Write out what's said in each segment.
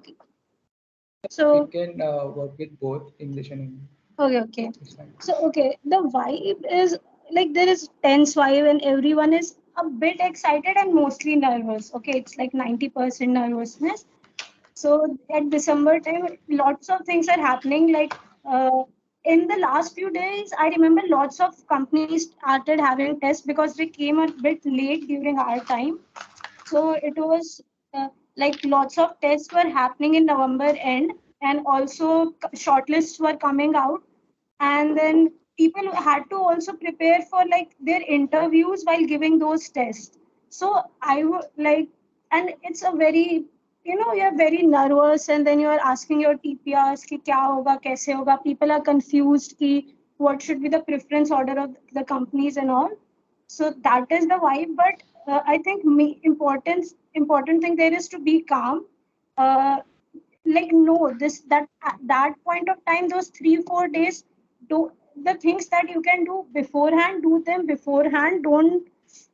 Okay. So we can work with both English and Hindi. Okay. So the vibe is like there is tense vibe and everyone is a bit excited and mostly nervous. Okay, it's like 90% nervousness. So at December time, lots of things are happening. Like in the last few days, I remember lots of companies started having tests because we came a bit late during our time. So it was like lots of tests were happening in November end, and also shortlists were coming out, and then people had to also prepare for like their interviews while giving those tests. So I would like, and it's a very, you're very nervous, and then you're asking your TPRs ki kya hoga, kaise hoga. People are confused ki what should be the preference order of the companies and all. So that is the vibe, but I think important thing there is to be calm. uh, like no, this that at that point of time, those 3-4 days, do the things that you can do beforehand, do them beforehand. Don't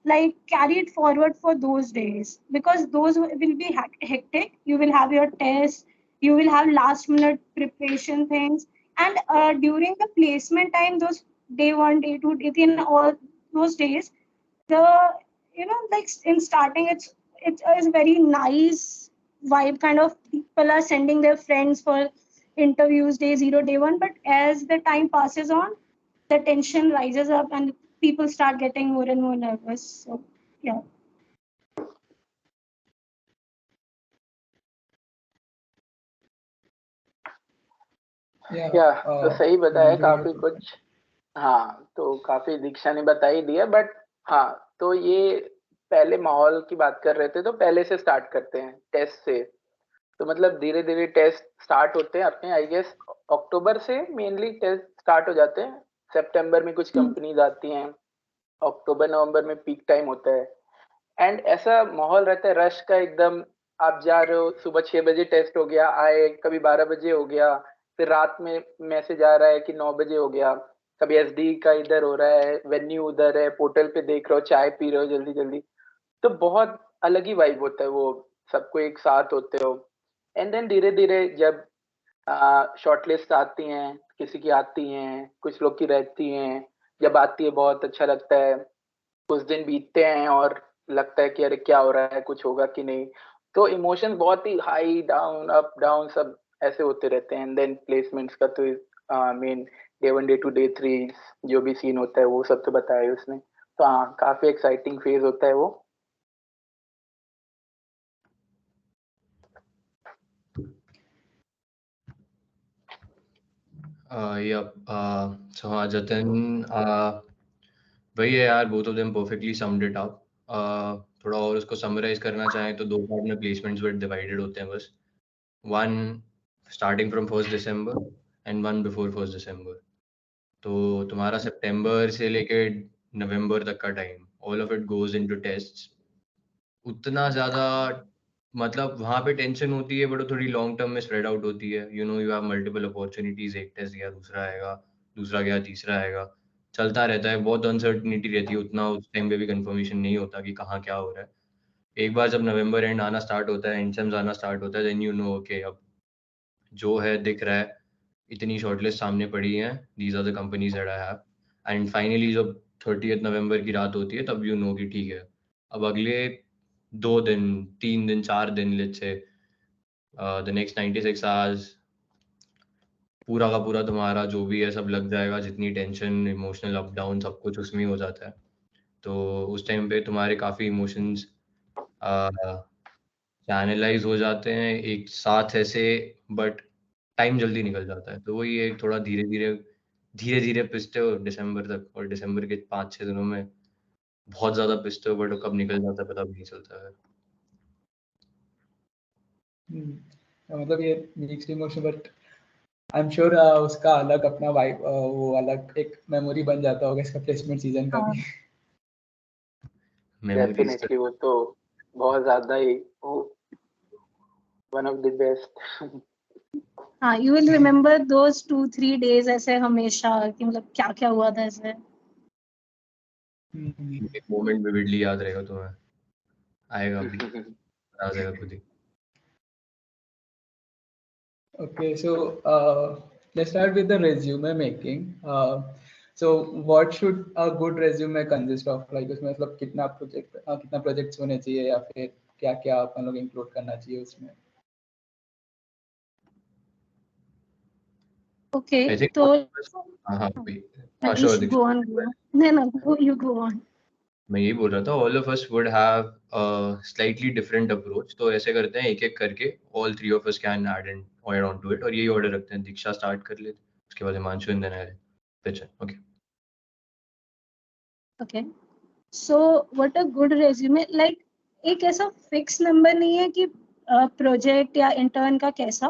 like carry it forward for those days, because those will be hectic. You will have your tests, you will have last minute preparation things, and during the placement time, those day 1, day 2, day 3, and all those days, the like in starting, it is very nice vibe. Kind of people are sending their friends for interviews day 0, day 1, but as the time passes on, the tension rises up and people start getting more and more nervous. So yeah. या तो सही बताया Manju काफी had- कुछ। हाँ, तो काफी दीक्षा ने बता ही दिया, बट हाँ, तो ये पहले माहौल की बात कर रहे थे, तो पहले से स्टार्ट करते हैं टेस्ट से। तो मतलब धीरे धीरे टेस्ट स्टार्ट होते हैं अपने, आई गेस अक्टूबर से मेनली टेस्ट स्टार्ट हो जाते हैं। सितंबर में कुछ कंपनीज आती हैं, अक्टूबर नवंबर में पीक टाइम होता है, एंड ऐसा माहौल रहता है रश का एकदम। आप जा रहे हो, सुबह 6 बजे टेस्ट हो गया, आए कभी 12 बजे हो गया, फिर रात में मैसेज आ रहा है कि 9 बजे हो गया, कभी एसडी का इधर हो रहा है, वेन्यू उधर है, पोर्टल पे देख रहे हो, चाय पी रहे हो जल्दी जल्दी। तो बहुत अलग ही वाइब होता है वो, सबको एक साथ होते हो। एंड देन धीरे धीरे जब शॉर्टलिस्ट आती हैं, किसी की आती हैं, कुछ लोग की रहती हैं, जब आती है बहुत अच्छा लगता है। कुछ दिन बीतते हैं और लगता है कि अरे क्या हो रहा है, कुछ होगा कि नहीं। तो इमोशन बहुत ही हाई डाउन अप डाउन सब ऐसे होते रहते हैं। एंड देन प्लेसमेंट्स का तो मेन डे 1 डे 2 डे 3 जो भी सीन होता है वो सब तो बताया है उसने। तो हाँ, काफी एक्साइटिंग फेज होता है वो। Yep. So Jatin, वही है यार, both of them perfectly summed it up. थोड़ा और उसको summarize करना चाहें तो 2 पार्ट में placements were divided होते हैं बस। One starting from 1st December and one before 1st December. तो तुम्हारा सितंबर से लेके नवंबर तक का time, all of it goes into tests. उतना ज़्यादा मतलब वहाँ पे टेंशन होती है, बट वो थोड़ी लॉन्ग टर्म में स्प्रेड आउट होती है। You know, you have multiple opportunities, एक टेस्ट गया, दूसरा आएगा, दूसरा गया, तीसरा आएगा, चलता रहता है। बहुत अनसर्टिनिटी रहती है, उतना उस टाइम पे भी कंफर्मेशन नहीं होता कि कहाँ क्या हो रहा है। एक बार जब नवंबर एंड आना स्टार्ट होता है, एंड आना स्टार्ट होता है, देन यू नो ओके, अब जो है दिख रहा है, इतनी शॉर्टलिस्ट सामने पड़ी है, these are the companies that I have. And finally जब 30th नवंबर की रात होती है, तब यू नो कि ठीक है, अब अगले 2 दिन, 3 दिन, 4 दिन, let's say the next 96 hours, पूरा का पूरा तुम्हारा जो भी है सब लग जाएगा। जितनी टेंशन, इमोशनल अप डाउन, सब कुछ उसमें हो जाता है। तो उस टाइम पे तुम्हारे काफ़ी इमोशंस चैनलाइज हो जाते हैं एक साथ ऐसे, बट टाइम जल्दी निकल जाता है। तो वही एक थोड़ा धीरे धीरे धीरे धीरे पिसते हो दिसंबर तक, और दिसंबर के 5-6 दिनों में बहुत ज़्यादा पिसते हो, बट कब निकल जाता है पता भी नहीं चलता है। मतलब ये mixed emotion, but I am sure उसका अलग अपना वाइब, वो अलग एक मेमोरी बन जाता होगा इसका प्लेसमेंट सीजन का भी। डेफिनेटली, वो तो बहुत ज्यादा ही वन ऑफ द बेस्ट। हाँ, you will remember those 2-3 days ऐसे हमेशा, कि मतलब क्या क्या हुआ था ऐसे। एक मोमेंट विविडली याद रहेगा तुम्हें, आएगा अभी, आ जाएगा खुद ही। Okay, so let's start with the resume making. So what should a good resume consist of? Like उसमें मतलब कितना projects होने चाहिए या फिर क्या क्या अपन लोग include करना चाहिए उसमें? Okay, I think तो sure, Manish, go on, go on. No, you go on. मैं यही बोल रहा था, all of us would have a slightly different approach. तो ऐसे करते हैं एक एक करके, all three of us can add on to it, और यही order रखते हैं. दीक्षा start कर लेते, उसके बाद Himanshu and then I'll pitch in. Okay. Okay. So what a good resume, like एक ऐसा फिक्स नंबर नहीं है कि प्रोजेक्ट या इंटर्न का कैसा,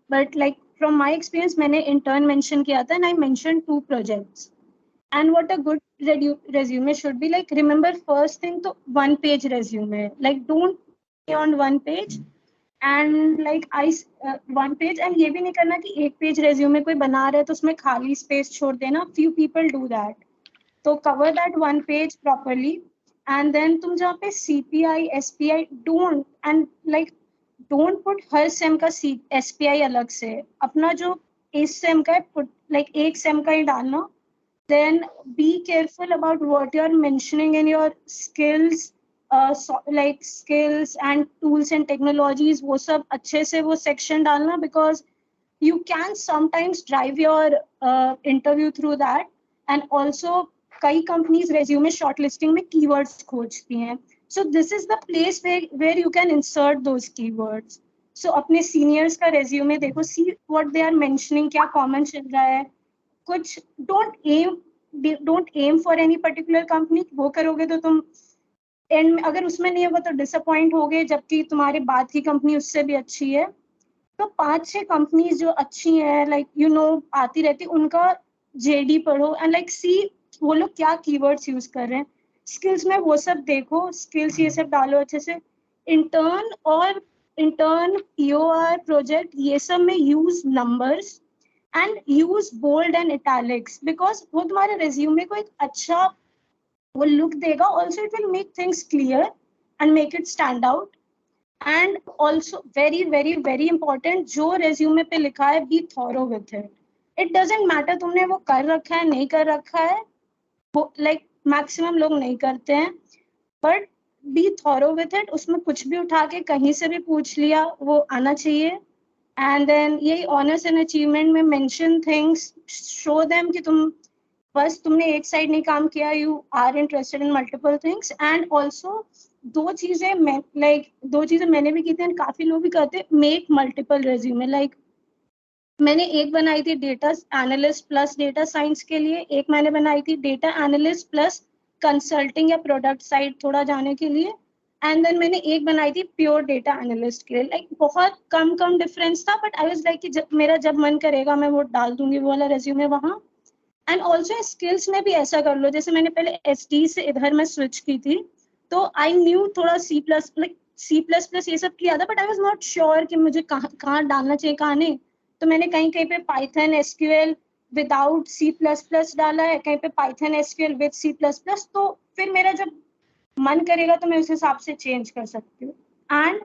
but like from my experience मैंने इंटर्न मेंशन किया था and I mention 2 projects. And what a good resume should be, like remember first thing to 1 page resume, like don't stay on 1 page and like one page. and ये भी नहीं करना कि एक page resume कोई बना रहा है तो उसमें खाली space छोड़ देना. few people do that. तो cover that 1 page properly and then तुम जहाँ पे CPI SPI don't, and like don't put her same का SPI अलग से, अपना जो इस सेम का है put like एक सेम का ही डालना. Then be careful about what you're mentioning in your skills, like skills and tools and technologies. वो सब अच्छे से वो section डालना, because you can sometimes drive your interview through that. And also कई companies resume shortlisting में keywords खोजती हैं. So this is the place where you can insert those keywords. So अपने seniors का resume देखो, see what they are mentioning, क्या common चल रहा है. कुछ don't aim for any particular company. वो करोगे तो तुम एंड में अगर उसमें नहीं होगा तो डिसअपॉइंट होगे, जबकि तुम्हारे बाद की कंपनी उससे भी अच्छी है. तो 5-6 कंपनीज जो अच्छी है, लाइक आती रहती, उनका जेडी पढ़ो एंड लाइक सी वो लोग क्या कीवर्ड्स यूज कर रहे हैं. स्किल्स में वो सब देखो, स्किल्स ये सब डालो अच्छे से. इंटर्न पीओआर प्रोजेक्ट ये सब में use numbers and use bold and italics, because वो तुम्हारे resume को एक अच्छा वो look देगा. Also it will make things clear and make it stand out. And also very very very important, जो resume पे लिखा है be thorough with it. It doesn't matter तुमने वो कर रखा है नहीं कर रखा है, वो like maximum लोग नहीं करते हैं, but be thorough with it. उसमें कुछ भी उठा के कहीं से भी पूछ लिया वो आना चाहिए. And then यही ऑनर्स एंड अचीवमेंट में मेंशन थिंग्स, शो देम कि तुम बस तुमने एक साइड नहीं काम किया, you are interested in multiple things. And also दो चीजें मैंने भी की थी, काफी लोग भी करते, मेक मल्टीपल रेज्यूमे. लाइक मैंने एक बनाई थी data analyst plus data science के लिए, एक मैंने बनाई थी डेटा एनालिस्ट प्लस कंसल्टिंग या प्रोडक्ट साइड थोड़ा जाने के लिए, एंड देन मैंने एक बनाई थी प्योर डेटा एनालिस्ट के लिए. लाइक बहुत कम डिफरेंस था, बट आई वाज लाइक कि जब मन करेगा मैं वो डाल दूंगी वो वाला रेज्यूमे वहाँ. एंड ऑल्सो स्किल्स में भी ऐसा कर लो, जैसे मैंने पहले SD से इधर में स्विच की थी, तो आई न्यू थोड़ा C++ ये सब किया था, but I was not sure कि मुझे कहाँ डालना चाहिए कहाँ नहीं. तो मैंने कहीं कहीं पे पाइथन SQL विदाउट C++ डाला है, कहीं पे पाइथन SQL विद C++. तो फिर मेरा जब मन करेगा तो मैं उस हिसाब से चेंज कर सकती हूँ. And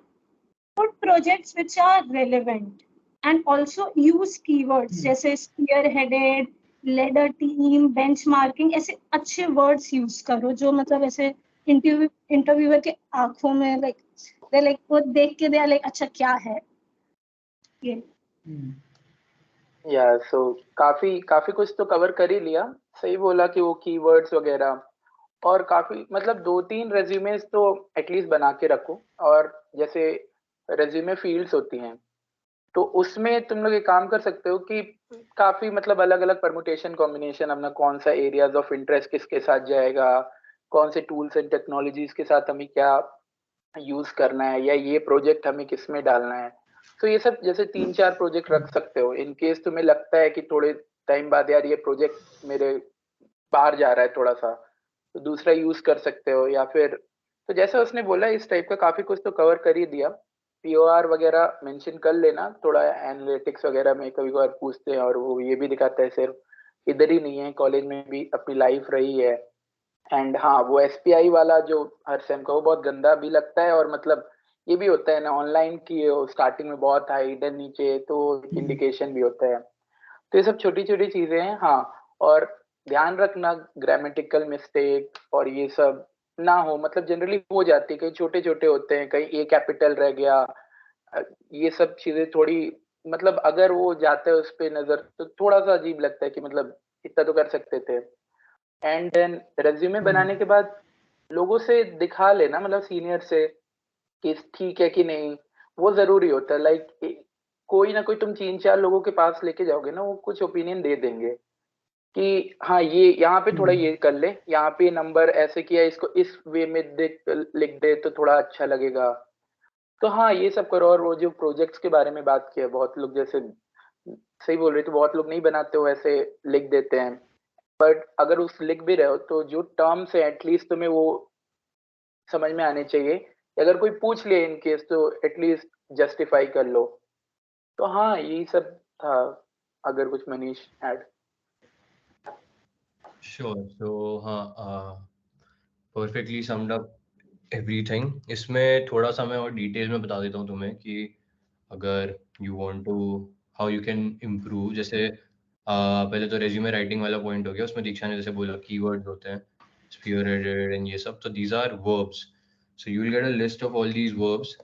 put projects which are relevant and also use keywords जैसे spearheaded, led a team, benchmarking, ऐसे अच्छे वर्ड्स यूज करो जो मतलब ऐसे इंटरव्यूअर के आंखों में लाइक वो देख के दे लाइक अच्छा क्या है ये. या सो काफी कुछ तो कवर कर ही लिया. सही बोला कि वो कीवर्ड्स वगैरह, और काफी मतलब 2-3 रेज्यूमेस तो एटलीस्ट बना के रखो. और जैसे रेज्यूमे फील्ड्स होती हैं तो उसमें तुम लोग एक काम कर सकते हो कि काफी मतलब अलग अलग परमुटेशन कॉम्बिनेशन, अपना कौन सा एरियाज ऑफ इंटरेस्ट किसके साथ जाएगा, कौन से टूल्स एंड टेक्नोलॉजीज के साथ हमें क्या यूज करना है, या ये प्रोजेक्ट हमें किस में डालना है. तो ये सब जैसे 3-4 प्रोजेक्ट रख सकते हो इन केस तुम्हें लगता है कि थोड़े टाइम बाद यार ये प्रोजेक्ट मेरे बाहर जा रहा है थोड़ा सा, तो दूसरा यूज कर सकते हो. या फिर तो जैसा उसने बोला इस टाइप का काफी कुछ तो कवर कर ही दिया. POR वगैरह मेंशन कर लेना, थोड़ा एनालिटिक्स वगैरह में कभी कभार पूछते हैं और वो ये भी दिखाता है सिर्फ इधर ही नहीं है, कॉलेज में भी अपनी लाइफ रही है. एंड हाँ, वो SPI वाला जो हर सेम का वो बहुत गंदा भी लगता है, और मतलब ये भी होता है ना ऑनलाइन की स्टार्टिंग में बहुत हाई देन नीचे, तो इंडिकेशन भी होता है। तो ये सब छोटी छोटी चीजें हैं। हाँ, और ध्यान रखना ग्रामेटिकल मिस्टेक और ये सब ना हो, मतलब जनरली हो जाती है, कहीं छोटे छोटे होते हैं, कहीं ए कैपिटल रह गया, ये सब चीजें थोड़ी, मतलब अगर वो जाते हैं उस पे नजर तो थोड़ा सा अजीब लगता है कि मतलब इतना तो कर सकते थे। एंड देन रेज्यूमे बनाने के बाद लोगों से दिखा लेना, मतलब सीनियर से, कि ठीक है कि नहीं, वो जरूरी होता है। लाइक कोई ना कोई तुम 3-4 लोगों के पास लेके जाओगे ना, वो कुछ ओपिनियन दे देंगे कि हाँ ये यहाँ पे थोड़ा ये कर ले, यहाँ पे नंबर ऐसे किया, इसको इस वे में देख लिख दे तो थोड़ा अच्छा लगेगा। तो हाँ ये सब करो। और वो जो प्रोजेक्ट्स के बारे में बात किया, बहुत लोग जैसे सही बोल रहे, तो बहुत लोग नहीं बनाते हो ऐसे, लिख देते हैं। बट अगर उस लिख भी रहे हो तो जो टर्म्स है एटलीस्ट तुम्हें वो समझ में आने चाहिए। अगर कोई पूछ ले इन केस तो एटलीस्ट जस्टिफाई कर लो। तो हाँ यही सब था। अगर कुछ मनीष ऐड। श्योर। सो हाँ, परफेक्टली समड अप एवरीथिंग। इसमें थोड़ा सा मैं और डिटेल में बता देता हूँ तुम्हें कि अगर you want to how you can improve. जैसे पहले तो रेज्यूमे राइटिंग वाला पॉइंट हो गया, उसमें दीक्षा ने जैसे बोला कीवर्ड्स होते हैं, स्पीयरहेडेड एंड ये सब, तो these are verbs. So you will get a list of all these verbs.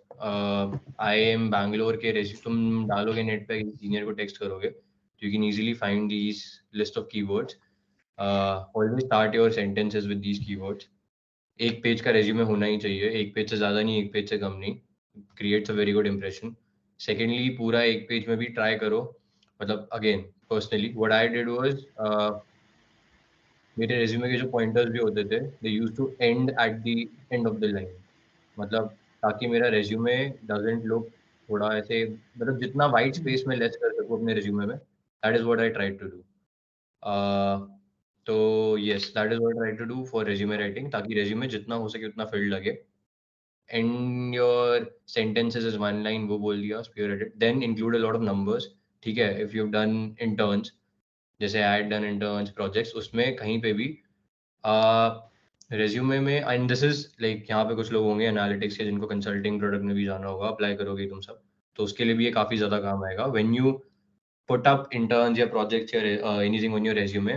I am Bangalore के तुम डालोगे नेट पे, सीनियर को टेक्स्ट करोगे, you can easily find these list of keywords. Always start your sentences with these keywords. एक page का resume होना ही चाहिए, एक पेज से ज़्यादा नहीं, एक पेज से कम नहीं, creates a very good impression. Secondly, पूरा एक पेज में भी ट्राई करो। मतलब again personally what I did was, मेरे रेज्यूमे के जो पॉइंटर्स भी होते थे, they used to end at the end of the line. मतलब ताकि मेरा रेज्यूमे डजंट लुक थोड़ा ऐसे, मतलब जितना वाइट स्पेस में लेस कर सकूँ अपने रेज्यूमे में, that is what I try to do. तो yes, that is what I try to do for resume writing, ताकि रेज्यूमे जितना हो सके उतना फील्ड लगे। And your sentences is one line, वो बोल दिया, spearheaded. Then include a lot of numbers. ठीक है, if you have done interns, जैसे I had done interns projects, उसमें कहीं पे भी रेज्यूमे में, एंड दिस इज लाइक, यहाँ पे कुछ लोग होंगे एनालिटिक्स के जिनको कंसल्टिंग प्रोडक्ट में भी जाना होगा, अप्लाई करोगे तुम सब, तो उसके लिए भी ये काफी ज्यादा काम आएगा। When you put up interns या प्रोजेक्ट्स या anything on your resume,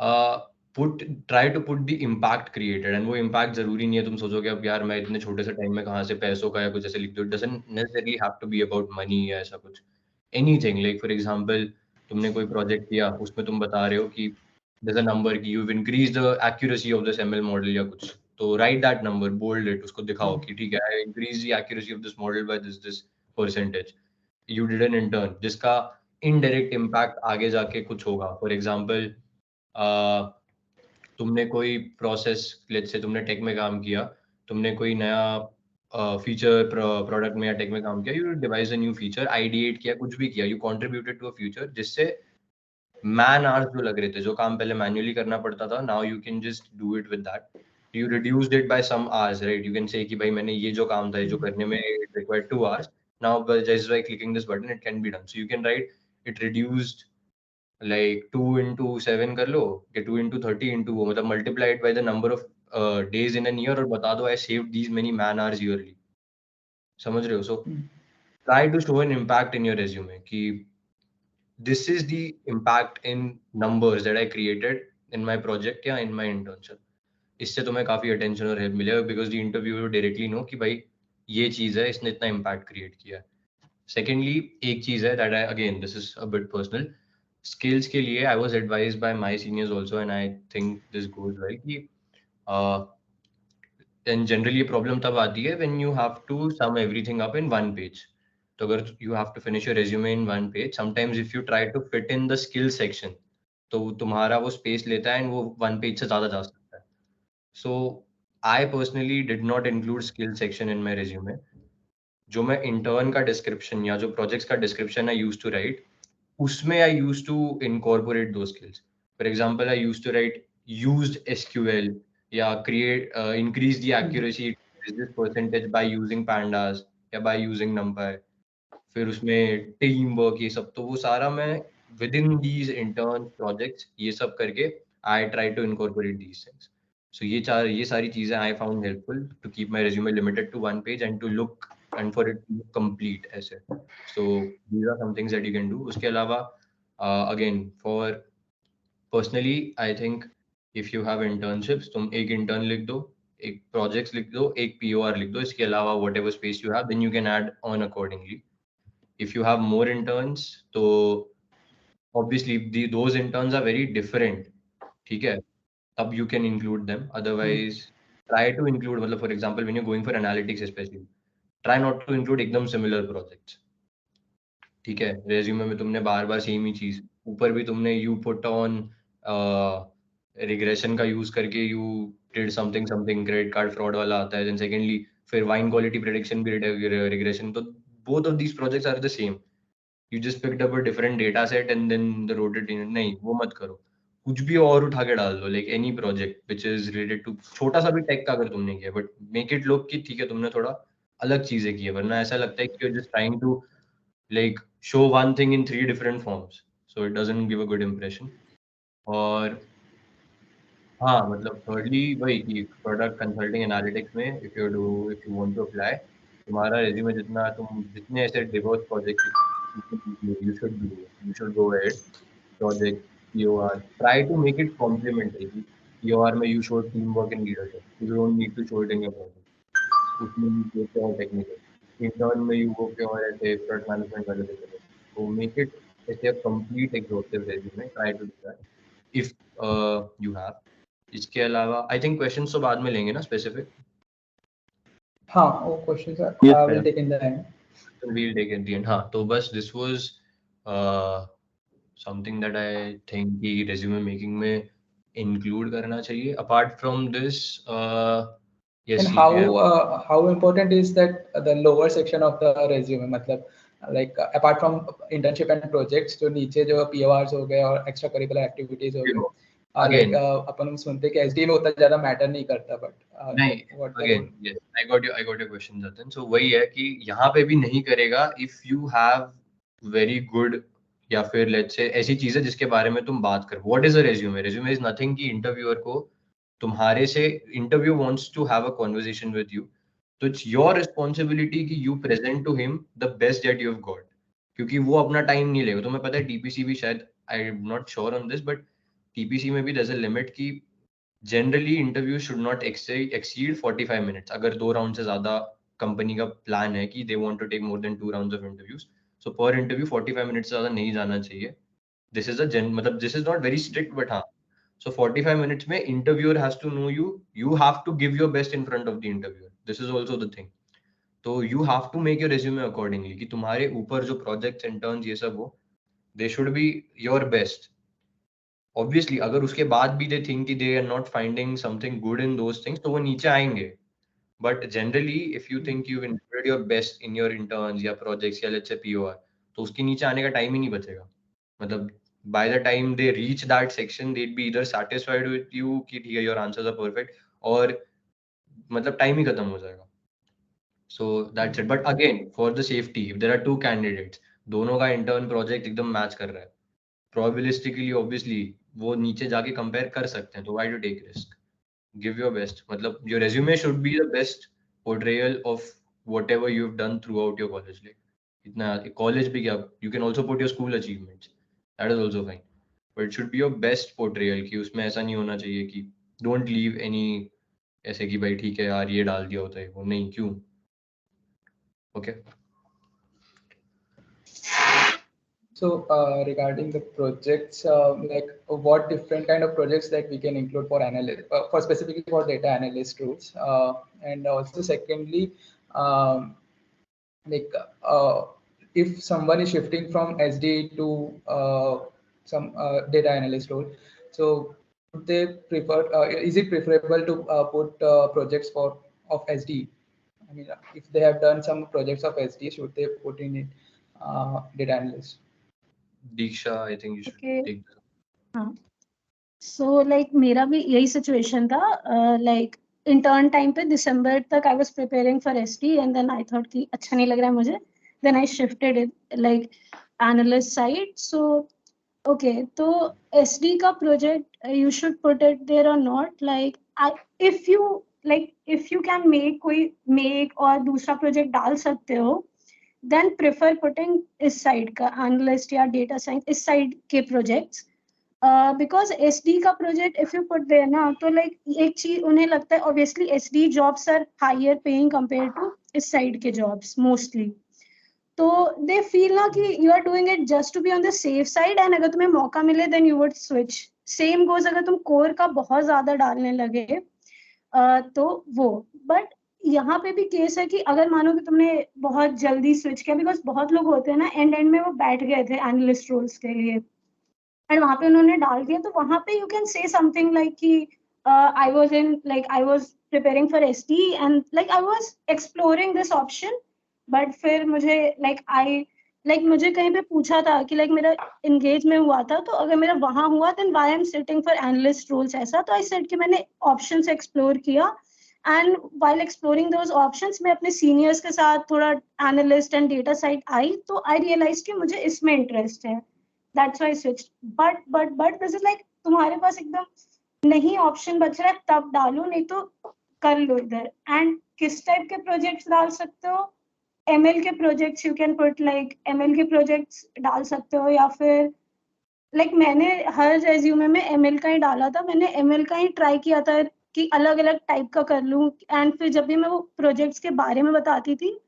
put try to put the impact created. And वो इम्पैक्ट जरूरी नहीं है तुम सोचोगे अब यार मैं इतने छोटे से टाइम में कहाँ से पैसों का या कुछ ऐसे लिख दो। It doesn't necessarily have to be about money या ऐसा कुछ। एनीथिंग लाइक फॉर एग्जांपल, तुमने कोई प्रोजेक्ट किया, उसमें तुम बता रहे हो कि there's a number कि you've increased the accuracy of this ML model या कुछ, तो write that number, bold it, उसको दिखाओ कि ठीक है, I increased the accuracy of this model by this percentage. You did an intern जिसका indirect impact आगे जाके कुछ होगा। For example, तुमने कोई प्रोसेस, लेट्स से तुमने टेक में काम किया, तुमने कोई नया फीचर प्रोडक्ट में या टेक में काम किया, you devise a new feature, ideate किया, कुछ भी किया, you contributed to a future, जिससे मैन आवर्स जो लग रहे थे, जो काम पहले मैन्युअली करना पड़ता था, now you can just do it with that. You reduced it by some hours, right? You can say कि भाई मैंने ये जो काम था, ये जो करने में it required 2 hours, now just by clicking this button it can be done. So you can right it reduced like 2 into 7 कर लो, कि 2 into 30 into वो, मतलब multiply it by the number of days in an year और बता दो I saved these many man hours yearly। समझ रहे हो? So try to show an impact in your resume कि this is the impact in numbers that I created in my project या in my internship। इससे तुम्हें काफी attention और help मिलेगा, because the interviewer will directly know कि भाई ये चीज है, इसने इतना impact create किया है। Secondly, एक चीज है that I, again this is a bit personal, skills के लिए I was advised by my seniors also and I think this goes well कि and generally ये problem तब आती है when you have to sum everything up in one page। तो अगर you have to finish your resume in one page, sometimes if you try to fit in the skill section, तो तुम्हारा वो space लेता है and वो one page से ज़्यादा जा सकता है। So I personally did not include skill section in my resume। जो मैं intern का description या जो projects का description I used to write, उसमें I used to incorporate those skills। For example, I used to write used SQL या create increase the accuracy this percentage by using pandas या by using NumPy। फिर उसमें team work, ये सब, तो वो सारा मैं within these intern projects ये सब करके I try to incorporate these things। So ये सारी चीजें I found helpful to keep my resume limited to one page and to look and for it to look complete ऐसे. So these are some things that you can do. उसके अलावा again for personally I think if you have internships तुम एक intern लिख दो, एक projects लिख दो, एक POR लिख दो. इसके अलावा whatever space you have, then you can add on accordingly. If you have more interns, तो obviously those interns are very different. ठीक है, तब you can include them. Otherwise, try to include, मतलब for example, when you're going for analytics especially, try not to include एकदम similar projects. ठीक है, resume में तुमने बार बार सेम ही चीज, ऊपर भी तुमने you put on regression का यूज करके you did something credit card fraud वाला आता है, then secondly फिर wine quality prediction भी regression, तो both of these projects are the same. You just picked up a different data set and then the wrote it in. नहीं, वो मत करो, कुछ भी और उठा के डाल दो, like any project which is related to, छोटा सा भी टेक का अगर तुमने किया, but make it look कि ठीक है तुमने थोड़ा अलग चीजें की है, वरना ऐसा लगता है कि you're just trying to like show one thing in 3 different forms, so it doesn't give a good impression. और हाँ, मतलब thirdly वही कि product consulting analytics में if you want to apply, तुम्हारा resume जितने ऐसे diverse projects you should go ahead. Project, POR, try to make it complementary. POR में you show teamwork and leadership. You don't need to show it in your project. उसमें you go pure technical. Intern में you go pure ऐसे product management वाले से करो. So make it ऐसे a complete exhaustive resume. Try to do that if you have. इसके अलावा I think questions तो बाद में लेंगे ना specific. हाँ, वो questions are will take in the end. We'll take at the end. हाँ, तो बस this was something that I think कि resume making में include करना चाहिए. Apart from this, yes. And how important is that the lower section of the resume, मतलब like apart from internship and projects, जो नीचे जो PORs हो गए और extra curricular activities हो गए, again, अपन सुनते कि SD में उतना ज़्यादा matter नहीं करता, but नहीं, again, yes, I got your question, Jatin. So वही है कि यहाँ पे भी नहीं करेगा if you have very good या फिर let's say ऐसी चीजें जिसके बारे में तुम बात करो. What is a resume? Resume is nothing कि interviewer को तुम्हारे से interview wants to have a conversation with you. तो it's your responsibility कि you present to him the best that you've got. क्योंकि वो अपना टाइम नहीं लेगा. तुम्हें पता है TPC भी शायद, I'm not sure on this, but TPC में भी there's a limit कि generally interview should not exceed 45 minutes. अगर 2 राउंड से ज्यादा कंपनी का प्लान है कि they want to take more than 2 rounds of interviews, so per interview 45 minutes से ज्यादा नहीं जाना चाहिए. दिस इज मतलब this is not very strict, but हाँ, सो 45 मिनट्स में interviewer has to know you have to give your best in front of the interviewer. This is also the thing. तो you have to make your resume accordingly कि तुम्हारे ऊपर जो projects interns ये सब हो, they should be your best. Obviously, अगर उसके बाद भी they think कि they are not finding something good in those things, तो वो नीचे आएंगे. But generally, if you think you've included your best in your interns या projects या let's say POR, तो उसके नीचे आने का टाइम ही नहीं बचेगा. मतलब by the time they reach that section, they'd be either satisfied with you कि ठीक है your answers are perfect, और मतलब टाइम ही खत्म हो जाएगा. So that's it. But again, for the safety, if there are 2 candidates, दोनों का intern project एकदम मैच कर रहा है, probabilistically obviously वो नीचे जाके कंपेयर कर सकते हैं, तो why to take risk? Give your best. मतलब your resume should be the best portrayal of whatever you've done throughout your college life. इतना college भी क्या, you can also put your school achievements, that is also fine, but it should be your best portrayal. कि उसमें ऐसा नहीं होना चाहिए कि don't leave any ऐसे कि भाई ठीक है यार ये डाल दिया होता है, वो नहीं, क्यों? Okay. So regarding the projects, like what different kind of projects that we can include for analyst, for specifically for data analyst roles, and also secondly, like if someone is shifting from SD to some data analyst role, so would they prefer? Is it preferable to put projects of SD? I mean, if they have done some projects of SD, should they put in it data analyst? Diksha, I think you should take this. हाँ, so like मेरा भी यही situation था. Like intern time पे दिसंबर तक I was preparing for SD and then I thought कि अच्छा नहीं लग रहा है मुझे. Then I shifted it like analyst side. So okay, तो SD का project you should put it there or not? Like if you can make और दूसरा प्रोजेक्ट डाल सकते हो, then prefer putting इस साइड का एनालिस्ट या डेटा साइंस इस साइड के प्रोजेक्ट्स, बिकॉज SD का project if you put there ना, तो लाइक एक चीज उन्हें लगता है obviously SD jobs are higher paying compare to इस साइड के जॉब्स मोस्टली, तो दे फील ना कि you are doing it just to be on the safe side, and अगर तुम्हें मौका मिले then you would switch. Same goes अगर तुम कोर का बहुत ज्यादा डालने लगे तो वो. बट यहाँ पे भी केस है कि अगर मानो कि तुमने बहुत जल्दी स्विच किया, बिकॉज बहुत लोग होते हैं ना एंड में वो बैठ गए थे एनालिस्ट रोल्स के लिए एंड वहां पे उन्होंने डाल दिया, तो वहां पे you can say something like कि I was preparing for SD and like I was exploring this option, but फिर मुझे मुझे कहीं पे पूछा था कि लाइक मेरा एंगेज में हुआ था, तो अगर मेरा वहां हुआ then why I am sitting for analyst roles ऐसा, तो आई सेड कि मैंने ऑप्शंस एक्सप्लोर किया and while exploring those options मैं अपने सीनियर्स के साथ थोड़ा एनालिस्ट एंड डेटा साइड आई, तो आई रियलाइज कि मुझे इसमें इंटरेस्ट है, that's why switch. But this is like तुम्हारे पास एकदम नहीं ऑप्शन बच रहा है तब डालो, नहीं तो कर लो इधर. एंड किस टाइप के प्रोजेक्ट्स डाल सकते हो, ML के projects you can put, like ML के प्रोजेक्ट्स डाल सकते हो, या फिर मैंने हर रेज्यूमे में ML का ही डाला था, मैंने ML का ही ट्राई किया था कि अलग अलग टाइप का कर लूं, एंड फिर जब भी मैं वो प्रोजेक्ट्स के बारे में बताती थी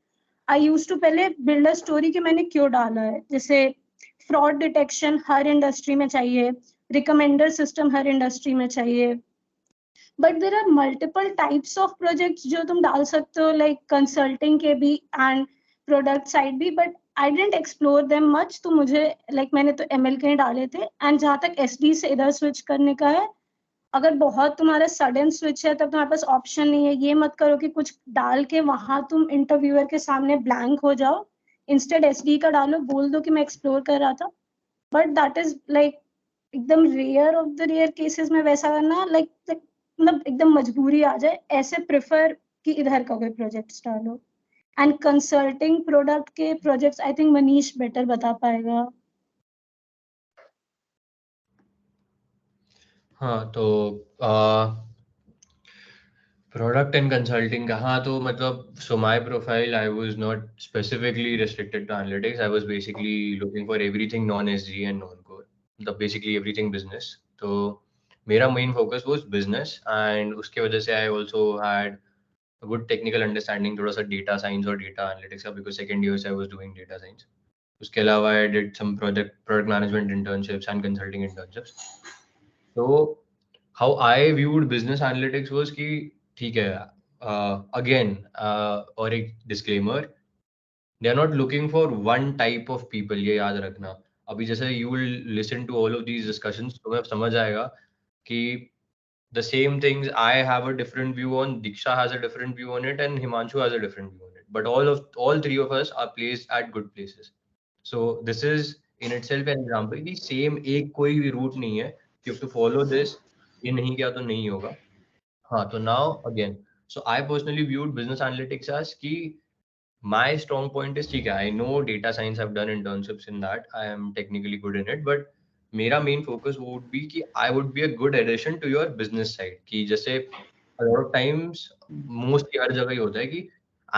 आई यूज टू पहले बिल्ड अ स्टोरी कि मैंने क्यों डाला है. जैसे फ्रॉड डिटेक्शन हर इंडस्ट्री में चाहिए, रिकमेंडर सिस्टम हर इंडस्ट्री में चाहिए, but there are multiple types of projects जो तुम डाल सकते हो, लाइक कंसल्टिंग के भी एंड प्रोडक्ट साइड भी, but I didn't explore them much. तो मुझे मैंने तो ML के ही डाले थे. एंड जहाँ तक SD से इधर स्विच करने का है, अगर बहुत तुम्हारा सडन स्विच है तब तुम्हारे पास ऑप्शन नहीं है. ये मत करो कि कुछ डाल के वहां तुम इंटरव्यूअर के सामने ब्लैंक हो जाओ, इंस्टेड SD का डालो, बोल दो कि मैं एक्सप्लोर कर रहा था. बट दैट इज एकदम rare of the rare cases में वैसा करना, मतलब एकदम मजबूरी आ जाए ऐसे प्रेफर कि इधर का कोई प्रोजेक्ट्स डालो. एंड कंसल्टिंग प्रोडक्ट के projects I think Manish better बता पाएगा. हाँ तो प्रोडक्ट एंड कंसल्टिंग का, हाँ तो मतलब so my profile I was not specifically restricted to analytics. I was basically looking for everything non-SG and non-core, मतलब basically everything business. तो मेरा main focus was business and उसके वजह से I also had a good technical understanding थोड़ा सा data science और data analytics का, because second year I was doing data science. उसके अलावा I did some product management internships and consulting internships. So how I viewed business analytics was कि ठीक है, again और एक disclaimer, they are not looking for one type of people, ये याद रखना. अभी जैसे you will listen to all of these discussions, तुम्हें समझ आएगा कि the same things I have a different view on, Diksha has a different view on it, and Himanshu has a different view on it. But all three of us are placed at good places. So this is in itself an example कि same एक कोई भी route नहीं है. You have to follow this. ये नहीं किया तो नहीं होगा. हाँ तो now again, so I personally viewed business analytics as कि my strong point is ठीक है, I know data science, I've done internships in that, I am technically good in it, but मेरा main focus would be कि I would be a good addition to your business side. कि जैसे a lot of times mostly हर जगह ही होता है कि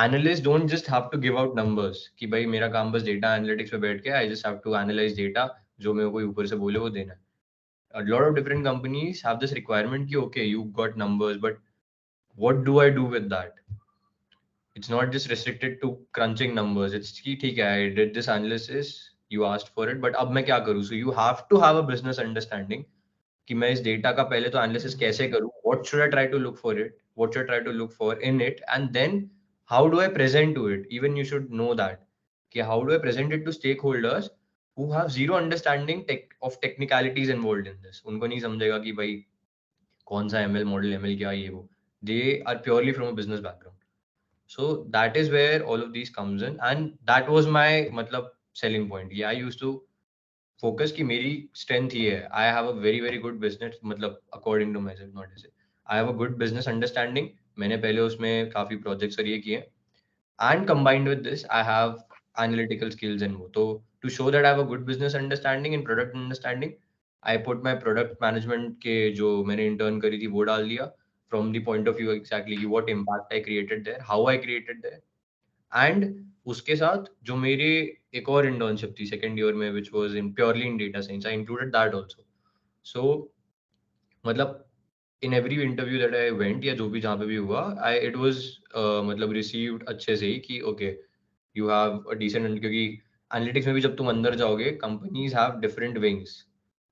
analysts don't just have to give out numbers कि भाई मेरा काम बस data analytics पे बैठ के I just have to analyze data, जो मेरे को कोई ऊपर से बोले वो देना है. A lot of different companies have this requirement कि okay, you got numbers, but what do I do with that? It's not just restricted to crunching numbers. It's कि ठीक है, I did this analysis, you asked for it, but अब मैं क्या करूँ? So you have to have a business understanding कि मैं इस डेटा का पहले तो एनालिसिस कैसे करूँ, what should I try to look for it, what should I try to look for in it, and then how do I present to it. Even you should know that कि how do I present it to stakeholders who have zero understanding of technicalities involved in this. उनको नहीं समझेगा कि भाई कौन सा ML model, ML क्या ये वो. They are purely from a business background. So that is where all of these comes in, and that was my मतलब selling point. Yeah, I used to focus कि मेरी strength ये है. I have a very good business, मतलब according to myself, not to say I have a good business understanding. मैंने पहले उसमें काफी projects और ये किए, and combined with this I have analytical skills and वो. तो to show that I have a good business understanding and product understanding, I put my product management के जो मैंने intern करी थी वो डाल दिया, from the point of view exactly what impact I created there, how I created there. And उसके साथ जो मेरे एक और internship थी second year में, which was in purely in data science, I included that also. So मतलब in every interview that I went या जो भी जहाँ पे भी हुआ, it was मतलब received अच्छे से ही कि okay, you have a decent, क्योंकि analytics में भी जब तुम अंदर जाओगे, companies have different wings.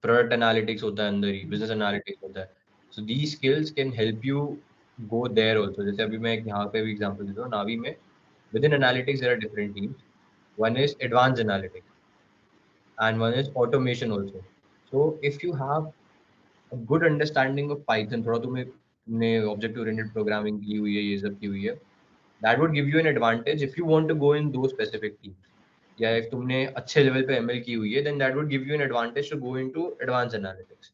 Product analytics होता है अंदर ही, business analytics होता है. So these skills can help you go there also. जैसे अभी मैं यहाँ पे भी example देता हूँ, नावी में within analytics there are different teams. One is advanced analytics and one is automation also. So if you have a good understanding of Python, थोड़ा तुमने object oriented programming की हुई है, ये सब की हुई है, that would give you an advantage if you want to go in those specific teams. या if तुमने अच्छे level पे ML की हुई है, then that would give you an advantage to go into advanced analytics.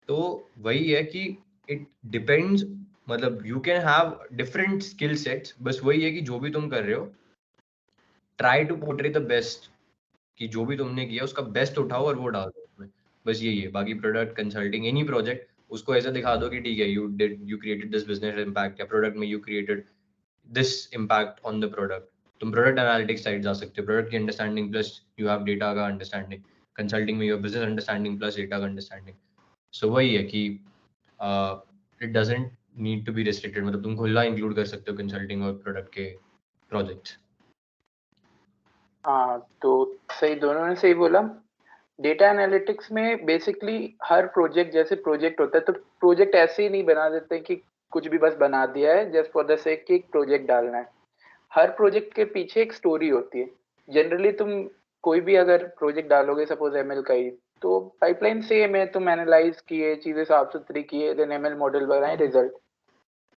तो वही है कि it depends, मतलब you can have different skill sets, बस वही है कि जो भी तुम कर रहे हो, try to portray the best, कि जो भी तुमने किया उसका बेस्ट उठाओ और वो डाल दो उसमें, बस यही है. बाकी प्रोडक्ट कंसल्टिंग एनी प्रोजेक्ट उसको ऐसा दिखा दो कि ठीक है, you created this business impact, या प्रोडक्ट में you created this impact on the product. तुम प्रोडक्ट एनालिटिक्स साइड जा सकते हो, प्रोडक्ट की understanding plus you have data का अंडरस्टैंडिंग. कंसल्टिंग में you have business understanding plus data का अंडरस्टैंडिंग. सो वही है कि it doesn't need to be restricted, मतलब तुम खुला इंक्लूड कर सकते हो कंसल्टिंग और प्रोडक्ट के प्रोजेक्ट्स. हाँ, तो सही, दोनों ने सही बोला. डेटा एनालिटिक्स में बेसिकली हर प्रोजेक्ट, जैसे प्रोजेक्ट होता है तो प्रोजेक्ट ऐसे ही नहीं बना देते कि कुछ भी बस बना दिया है जस्ट फॉर द सेक कि एक प्रोजेक्ट डालना है. हर प्रोजेक्ट के पीछे एक स्टोरी होती है. जनरली तुम कोई भी अगर प्रोजेक्ट डालोगे, सपोज एमएल का ही, तो पाइपलाइन सेम है, तुम एनालाइज किए, चीजें साफ सुथरी किए, देन एमएल मॉडल बनाए, रिजल्ट.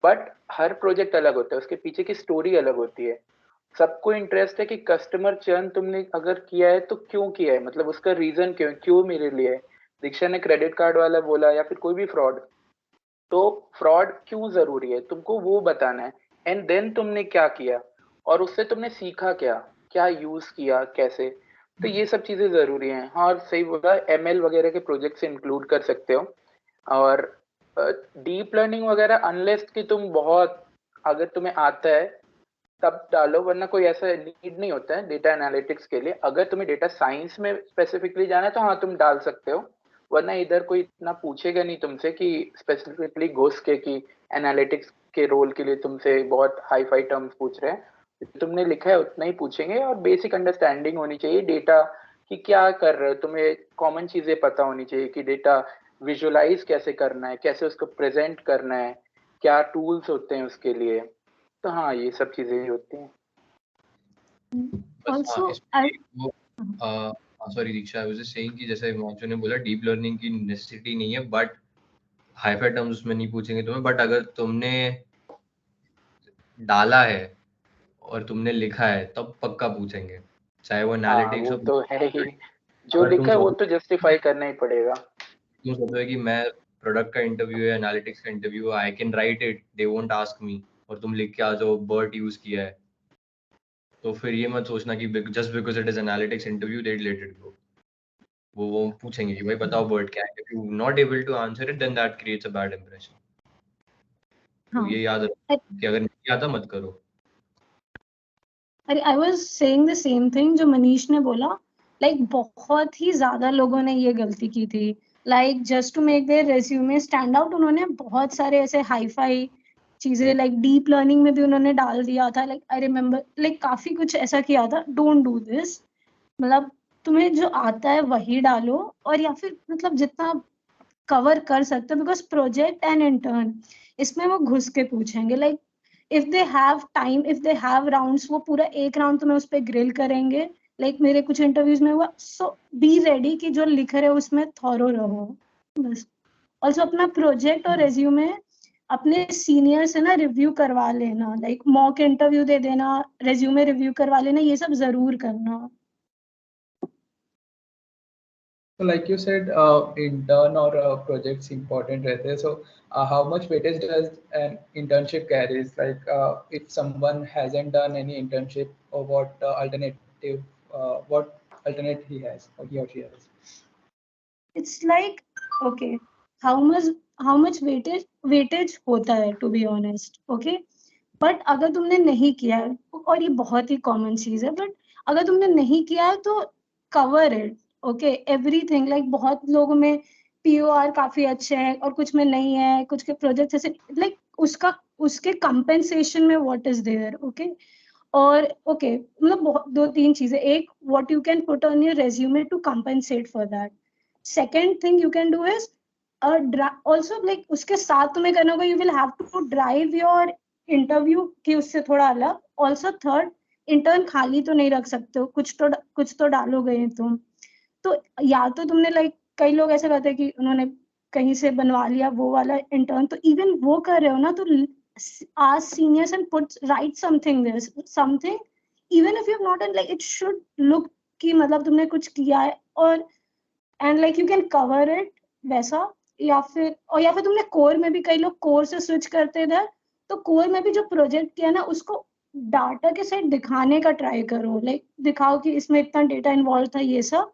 बट हर प्रोजेक्ट अलग होता है, उसके पीछे की स्टोरी अलग होती है. सबको इंटरेस्ट है कि कस्टमर चर्न तुमने अगर किया है तो क्यों किया है, मतलब उसका रीजन क्यों मेरे लिए है. दीक्षा ने क्रेडिट कार्ड वाला बोला या फिर कोई भी फ्रॉड, तो फ्रॉड क्यों जरूरी है तुमको वो बताना है. एंड देन तुमने क्या किया और उससे तुमने सीखा क्या, क्या यूज किया, कैसे. तो ये सब चीजें जरूरी हैं. हाँ, और सही बोला, एमएल वगैरह के प्रोजेक्ट से इंक्लूड कर सकते हो. और डीप लर्निंग वगैरह अनलेस कि तुम बहुत, अगर तुम्हें आता है तब डालो, वरना कोई ऐसा नीड नहीं होता है डेटा एनालिटिक्स के लिए. अगर तुम्हें डेटा साइंस में स्पेसिफिकली जाना है तो हाँ तुम डाल सकते हो, वरना इधर कोई इतना पूछेगा नहीं तुमसे कि स्पेसिफिकली घुस के कि एनालिटिक्स के रोल के लिए तुमसे बहुत हाई फाई टर्म्स पूछ रहे हैं. तुमने लिखा है उतना ही पूछेंगे, और बेसिक अंडरस्टैंडिंग होनी चाहिए डेटा कि क्या कर रहे हो. तुम्हें कॉमन चीजें पता होनी चाहिए कि डेटा विजुअलाइज कैसे करना है, कैसे उसको प्रेजेंट करना है, क्या टूल्स होते हैं उसके लिए. तो हाँ, ये सब चीजें ही होती हैं. Also, I sorry Diksha, I was just saying कि जैसे हिमांशु ने बोला डीप लर्निंग की नेसेसिटी नहीं है, बट हाई-फाई टर्म्स उसमें नहीं पूछेंगे तुम्हें. बट अगर तुमने डाला है और तुमने लिखा है तब पक्का पूछेंगे, चाहे वो हाँ, एनालिटिक्स वो हो. तो है ही. जो अगर तुम लिखा है वो सोचो तो जस्टिफाई करना ही पड़ेगा. कि मैं प्रोडक्ट का इंटरव्यू है, एनालिटिक्स का इंटरव्यू है, I can write it, they won't ask me, और तुम लिख के आ जाओ बर्ट यूज किया है, तो फिर ये मत सोचना कि just because it is analytics interview they let it go. वो पूछेंगे कि भाई बताओ वर्ड क्या है. If you not able to answer it then that creates a bad impression. तो ये याद रखो कि अगर नहीं आता मत करो. अरे I was saying the same thing जो मनीष ने बोला. लाइक बहुत ही ज्यादा लोगों ने ये गलती की थी. Like just to make their resume stand out, उन्होंने बहुत सारे ऐसे हाई फाई चीजें लाइक डीप लर्निंग में भी उन्होंने डाल दिया था. लाइक आई रिमेम्बर लाइक काफी कुछ ऐसा किया था. Don't do this. मतलब तुम्हें जो आता है वही डालो, और या फिर मतलब जितना कवर कर सकते हो, बिकॉज प्रोजेक्ट एंड इंटर्न इसमें वो घुस के पूछेंगे. Like if they have time, if they have rounds, वो पूरा एक राउंड तुम्हें उस पर ग्रिल करेंगे. लाइक मेरे कुछ इंटरव्यूज में हुआ. सो बी रेडी कि जो लिख रहे हो उसमें थॉरो रहो बस. ऑल्सो अपना प्रोजेक्ट और रेज्यूमे अपने सीनियर से ना रिव्यू करवा लेना. लाइक मॉक इंटरव्यू दे देना, रेज्यूमे रिव्यू करवा लेना, ये सब जरूर करना. So like you said, intern or projects important रहते हैं. So how much weightage does an internship carries? Like if someone hasn't done any internship, or what alternate he has, or he or she has? It's like, okay, how much weightage? Weightage होता है to be honest, okay. But अगर तुमने नहीं किया है, और ये बहुत ही कॉमन चीज है, बट अगर तुमने नहीं किया है तो cover it, okay, everything. Like बहुत लोगों में पीओआर काफी अच्छे हैं और कुछ में नहीं है, कुछ के प्रोजेक्ट ऐसे, लाइक उसका उसके कंपेंसेशन में व्हाट इज देयर, ओके। और ओके मतलब दो तीन चीजें, एक what you can put on your resume to compensate for that. Second thing you can do is also like उसके साथ तुम्हें करना होगा, you will have to drive your interview की उससे थोड़ा अलग। ऑल्सो थर्ड, इंटर्न खाली तो नहीं रख सकते हो, कुछ तो डालोगे ही तुम। तो या तो तुमने लाइक कई लोग ऐसा करते हैं कि उन्होंने कहीं से बनवा लिया वो वाला इंटर्न, तो इवन वो कर रहे हो ना, तो ask seniors and write something there, something even if you've not done, like it should look कि मतलब तुमने कुछ किया है, और and like you can cover it वैसा। या फिर तुमने कोर में भी, कई लोग कोर से स्विच करते थे, तो कोर में भी जो प्रोजेक्ट किया ना उसको डाटा के साथ दिखाने का ट्राई करो, लाइक दिखाओ कि इसमें इतना डेटा इन्वॉल्व था, ये सब।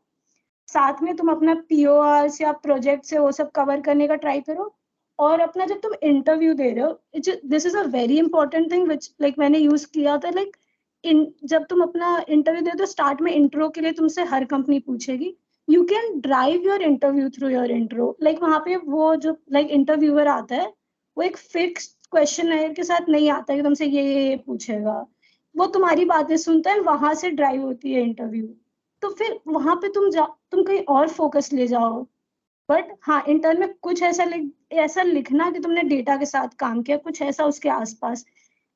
साथ में तुम अपना पीओआर या प्रोजेक्ट से वो सब कवर करने का ट्राई करो। और अपना जब तुम इंटरव्यू दे रहे हो, this is a very important thing which like मैंने यूज किया था, लाइक जब तुम अपना इंटरव्यू दे तो स्टार्ट में इंट्रो के लिए तुमसे हर कंपनी पूछेगी, you can drive your interview through your intro. Like वहां पे वो जो लाइक इंटरव्यूअर आता है, वो एक फिक्स क्वेश्चन के साथ नहीं आता है कि तुमसे ये पूछेगा। वो तुम्हारी बातें सुनता है, वहां से ड्राइव होती है इंटरव्यू। तो फिर वहां पे तुम कहीं और फोकस ले जाओ। बट हाँ, इंटर्न में कुछ ऐसा लिखना कि तुमने डेटा के साथ काम किया, कुछ ऐसा उसके आसपास।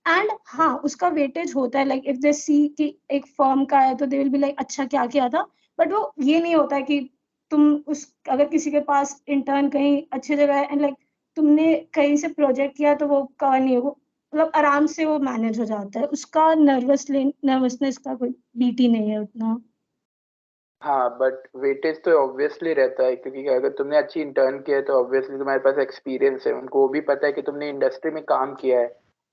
एंड हाँ, उसका वेटेज होता है, लाइक इफ दे सी कि एक फर्म का है तो दे विल बी लाइक अच्छा क्या किया था। बट वो ये नहीं होता है कि तुम उस अगर किसी के पास इंटर्न कहीं अच्छी जगह है एंड लाइक तुमने कहीं से प्रोजेक्ट किया तो वो कवर नहीं हो, मतलब आराम से वो मैनेज हो जाता है, उसका नर्वसनेस का कोई बीटी नहीं है उतना। हाँ, बट वेटेज तो ऑब्वियसली रहता है, क्योंकि अगर तुमने अच्छी इंटर्न किया है तो ऑब्वियसली तुम्हारे पास एक्सपीरियंस है, उनको वो भी पता है कि तुमने इंडस्ट्री में काम किया है,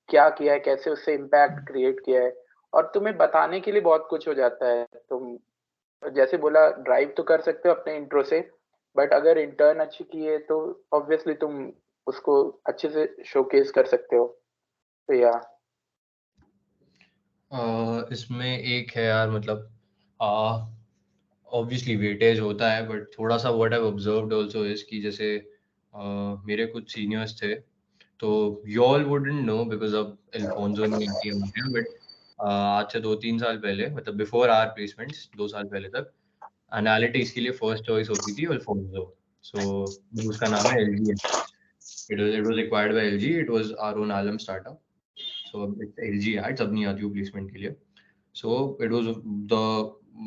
क्या किया है, कैसे उससे इम्पैक्ट क्रिएट किया है, और तुम्हें बताने के लिए बहुत कुछ हो जाता है। तुम जैसे बोला ड्राइव तो कर सकते हो अपने इंट्रो से, बट अगर इंटर्न अच्छी की है तो ऑब्वियसली तुम उसको अच्छे से शोकेस कर सकते हो। तो या इसमें एक है यार, मतलब ऑब्वियसली वेटेज होता है, बट थोड़ा सा what I observed also is कि जैसे मेरे कुछ सीनियर्स थे, तो you all wouldn't know because अब अल्फोंसो नहीं आती है हमारे यहाँ, बट आज से 2-3 साल पहले, मतलब बिफोर आवर प्लेसमेंट्स 2 साल पहले तक एनालिटिक्स के लिए फर्स्ट चॉइस होती थी अल्फोंसो। सो उसका नाम है LG. It was acquired by LG, it was our own alum startup. So it's LG ads, अब नहीं आती वो प्लेसमेंट के लिए। So it was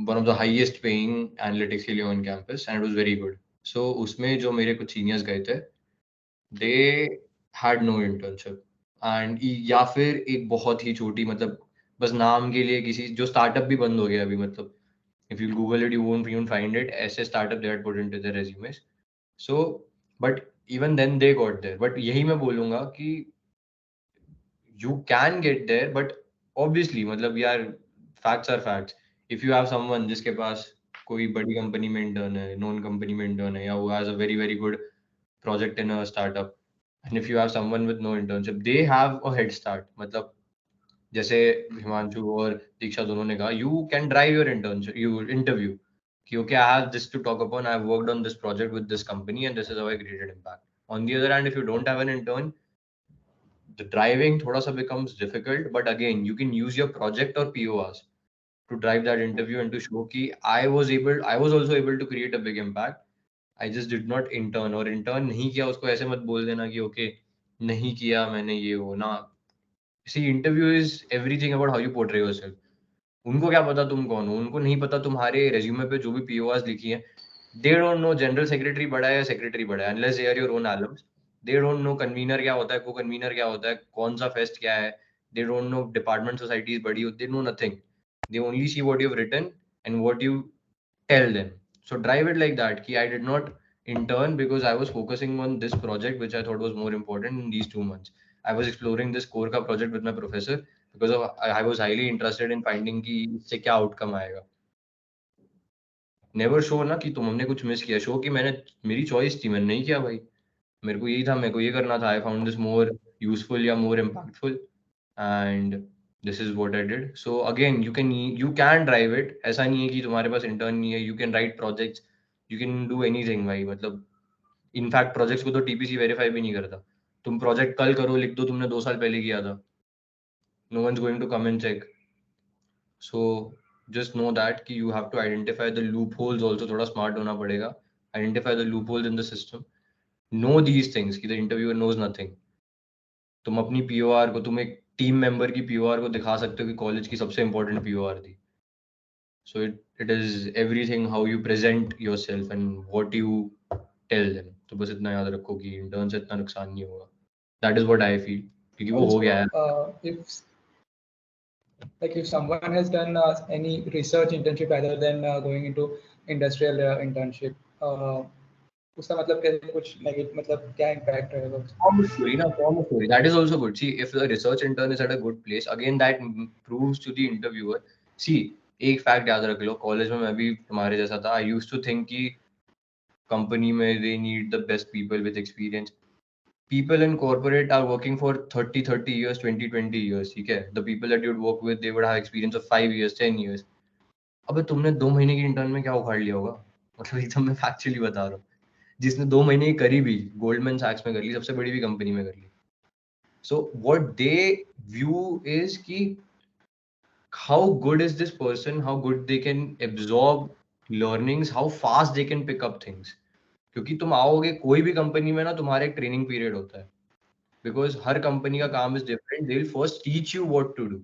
one of the highest paying analytics के लिए on campus and it was very good. So उसमें जो मेरे कुछ seniors गए थे, they had no internship and या फिर एक बहुत ही छोटी, मतलब बस नाम के लिए किसी, जो startup भी बंद हो गया अभी, मतलब if you Google it you won't find it, ऐसे startup they had put into their resumes. So but even then they got there. But यही मैं बोलूँगा कि you can get there, but obviously मतलब यार facts are facts. If you have someone जिसके पास कोई बड़ी कंपनी में इंटर्न है, नॉन कंपनी में इंटर्न है, या who has a very very good project in a startup, and if you have someone with no internship, they have a head start. मतलब जैसे हिमांशु और दीक्षा दोनों ने कहा, you can drive your internship, your interview, कि okay, I have this to talk upon, I have worked on this project with this company and this is how I created impact. On the other hand, if you don't have an intern, the driving thoda sa becomes difficult, but again you can use your project or PORs to drive that interview and to show ki I was also able to create a big impact. I just did not intern, और intern नहीं किया उसको ऐसे मत बोल देना कि okay नहीं किया मैंने ये हो ना। See, interview is everything about how you portray yourself. उनको क्या पता तुम कौन हो, उनको नहीं पता तुम्हारे रेज्यूमे पे जो भी PORs लिखी है, they don't know general secretary बड़ा है या सेक्रेटरी बड़ा है, unless they are your own alums. They don't know convener क्या होता है, को कन्वीनर क्या होता है, कौन सा फेस्ट क्या है, they don't know department societies बड़ी होती, they know nothing. They only see what you've written and what you tell them. So drive it like that कि I did not intern because I was focusing on this project which I thought was more important in these 2 months. I was exploring this core का project with my professor because of I was highly interested in finding कि इससे क्या outcome आएगा. Never show ना कि तुम हमने कुछ मिस किया, शो कि मैंने, मेरी चॉइस थी, मैंने नहीं किया भाई, मेरे को यही था, मेरे को ये करना था, I found this more useful या more impactful, and this is what I did. So again you can drive it. ऐसा नहीं है कि तुम्हारे पास इंटर्न नहीं है, you can write projects, you can do anything भाई. मतलब इनफैक्ट प्रोजेक्ट्स को तो टीपीसी वेरीफाई भी नहीं करता. तुम प्रोजेक्ट कल करो, लिख दो तुमने 2 साल पहले किया था, no one is going to come and check. So just know that कि you have to identify the loopholes also. थोड़ा स्मार्ट होना पड़ेगा. Identify the loopholes in the system. Know these things कि the interviewer knows nothing. तुम अपनी पीओआर को, तुम एक टीम मेंबर की पीओआर को दिखा सकते हो कि कॉलेज की सबसे इंपॉर्टेंट पीओआर थी. So it is everything how you present yourself and what you tell them. तो बस इतना याद रखो कि इंटर्न से इतना नुकसान नहीं होगा. That is what I feel, क्योंकि वो हो गया है. if someone has done any research internship rather than going into industrial internship, उसका मतलब कैसे कुछ नेगेटिव, मतलब क्या इम्पैक्ट रहेगा उसका? Form a story. That is also good. See, if the research intern is at a good place, again that proves to the interviewer. See, एक fact याद रख लो, कॉलेज में मैं भी तुम्हारे जैसा था. आई यूज्ड टू थिंक कि कंपनी में they need the best people with experience. People in corporate are working for 30 years, 20 years. ठीक है, the people that you'd work with, they would have experience of 5 years, 10 years. अबे तुमने 2 महीने की intern में क्या उखाड़ लिया होगा? मतलब एकदम मैं फैक्चुअली बता रहा हूँ. जिसने 2 महीने की करी भी, गोल्डमैन सैक्स में कर ली, सबसे बड़ी भी कंपनी में कर ली. So what they view is कि how good is this person, how good they can absorb learnings, how fast they can pick up things. क्योंकि तुम आओगे कोई भी कंपनी में ना, तुम्हारा एक ट्रेनिंग पीरियड होता है. Because हर कंपनी का काम is different. They'll first teach you what to do.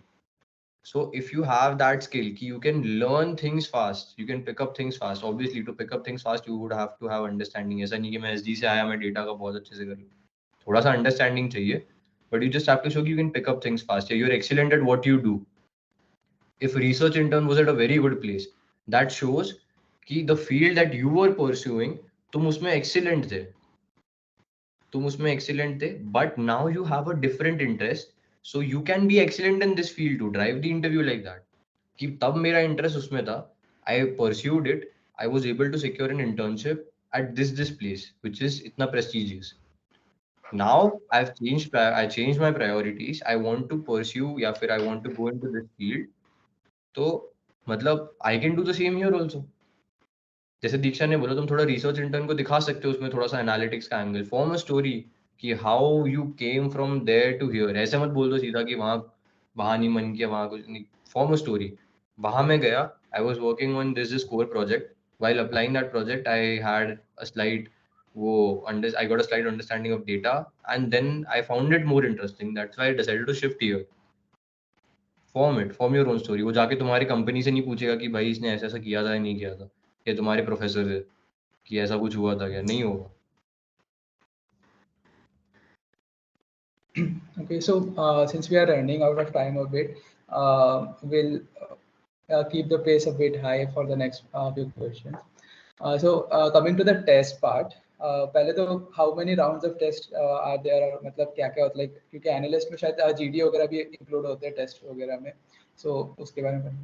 So if you have that skill कि you can learn things fast, you can pick up things fast. Obviously to pick up things fast you would have to have understanding. ऐसा नहीं कि मैं SD से आया, मैं data का बहुत अच्छे से कर लूँ. थोड़ा सा अंडरस्टैंडिंग चाहिए, but you just have to show you can pick up things fast. You're excellent at what you do. If research intern was at a very good place, that shows कि the field that you were pursuing, तुम उसमें excellent थे. तुम उसमें excellent थे, but now you have a different interest, so you can be excellent in this field to drive the interview like that. कि तब मेरा interest उसमें था, I pursued it, I was able to secure an internship at this place, which is इतना prestigious. Now I changed my priorities. I want to pursue या फिर I want to go into this field. तो मतलब I can do the same here also. जैसे दीक्षा ने बोला, तुम थोड़ा रिसर्च इंटर्न को दिखा सकते हो उसमें थोड़ा सा एनालिटिक्स का एंगल. फॉर्म अ स्टोरी कि how you came from there to here. ऐसे मत बोल दो सीधा कि वहां नहीं मन किया, वहां कुछ नहीं. Form a story. वहां मैं गया, I was working on this core project. While applying that project I had a slide, I got a slight understanding of data, and then I found it more interesting. That's why I decided to shift here. Form your own story. वो जाके तुम्हारी company से नहीं पूछेगा कि भाई इसने ऐसा ऐसा किया था या नहीं किया था, या तुम्हारे प्रोफेसर से कि ऐसा कुछ हुआ था क्या. नहीं होगा. Okay, so since we are running out of time a bit, we'll keep the pace a bit high for the next few questions. So coming to the test part, पहले तो how many rounds of test are there, और मतलब क्या क्या होता है, like क्योंकि analyst में शायद GD वगैरह भी इंक्लूड होते हैं टेस्ट वगैरह में, so उसके बारे में.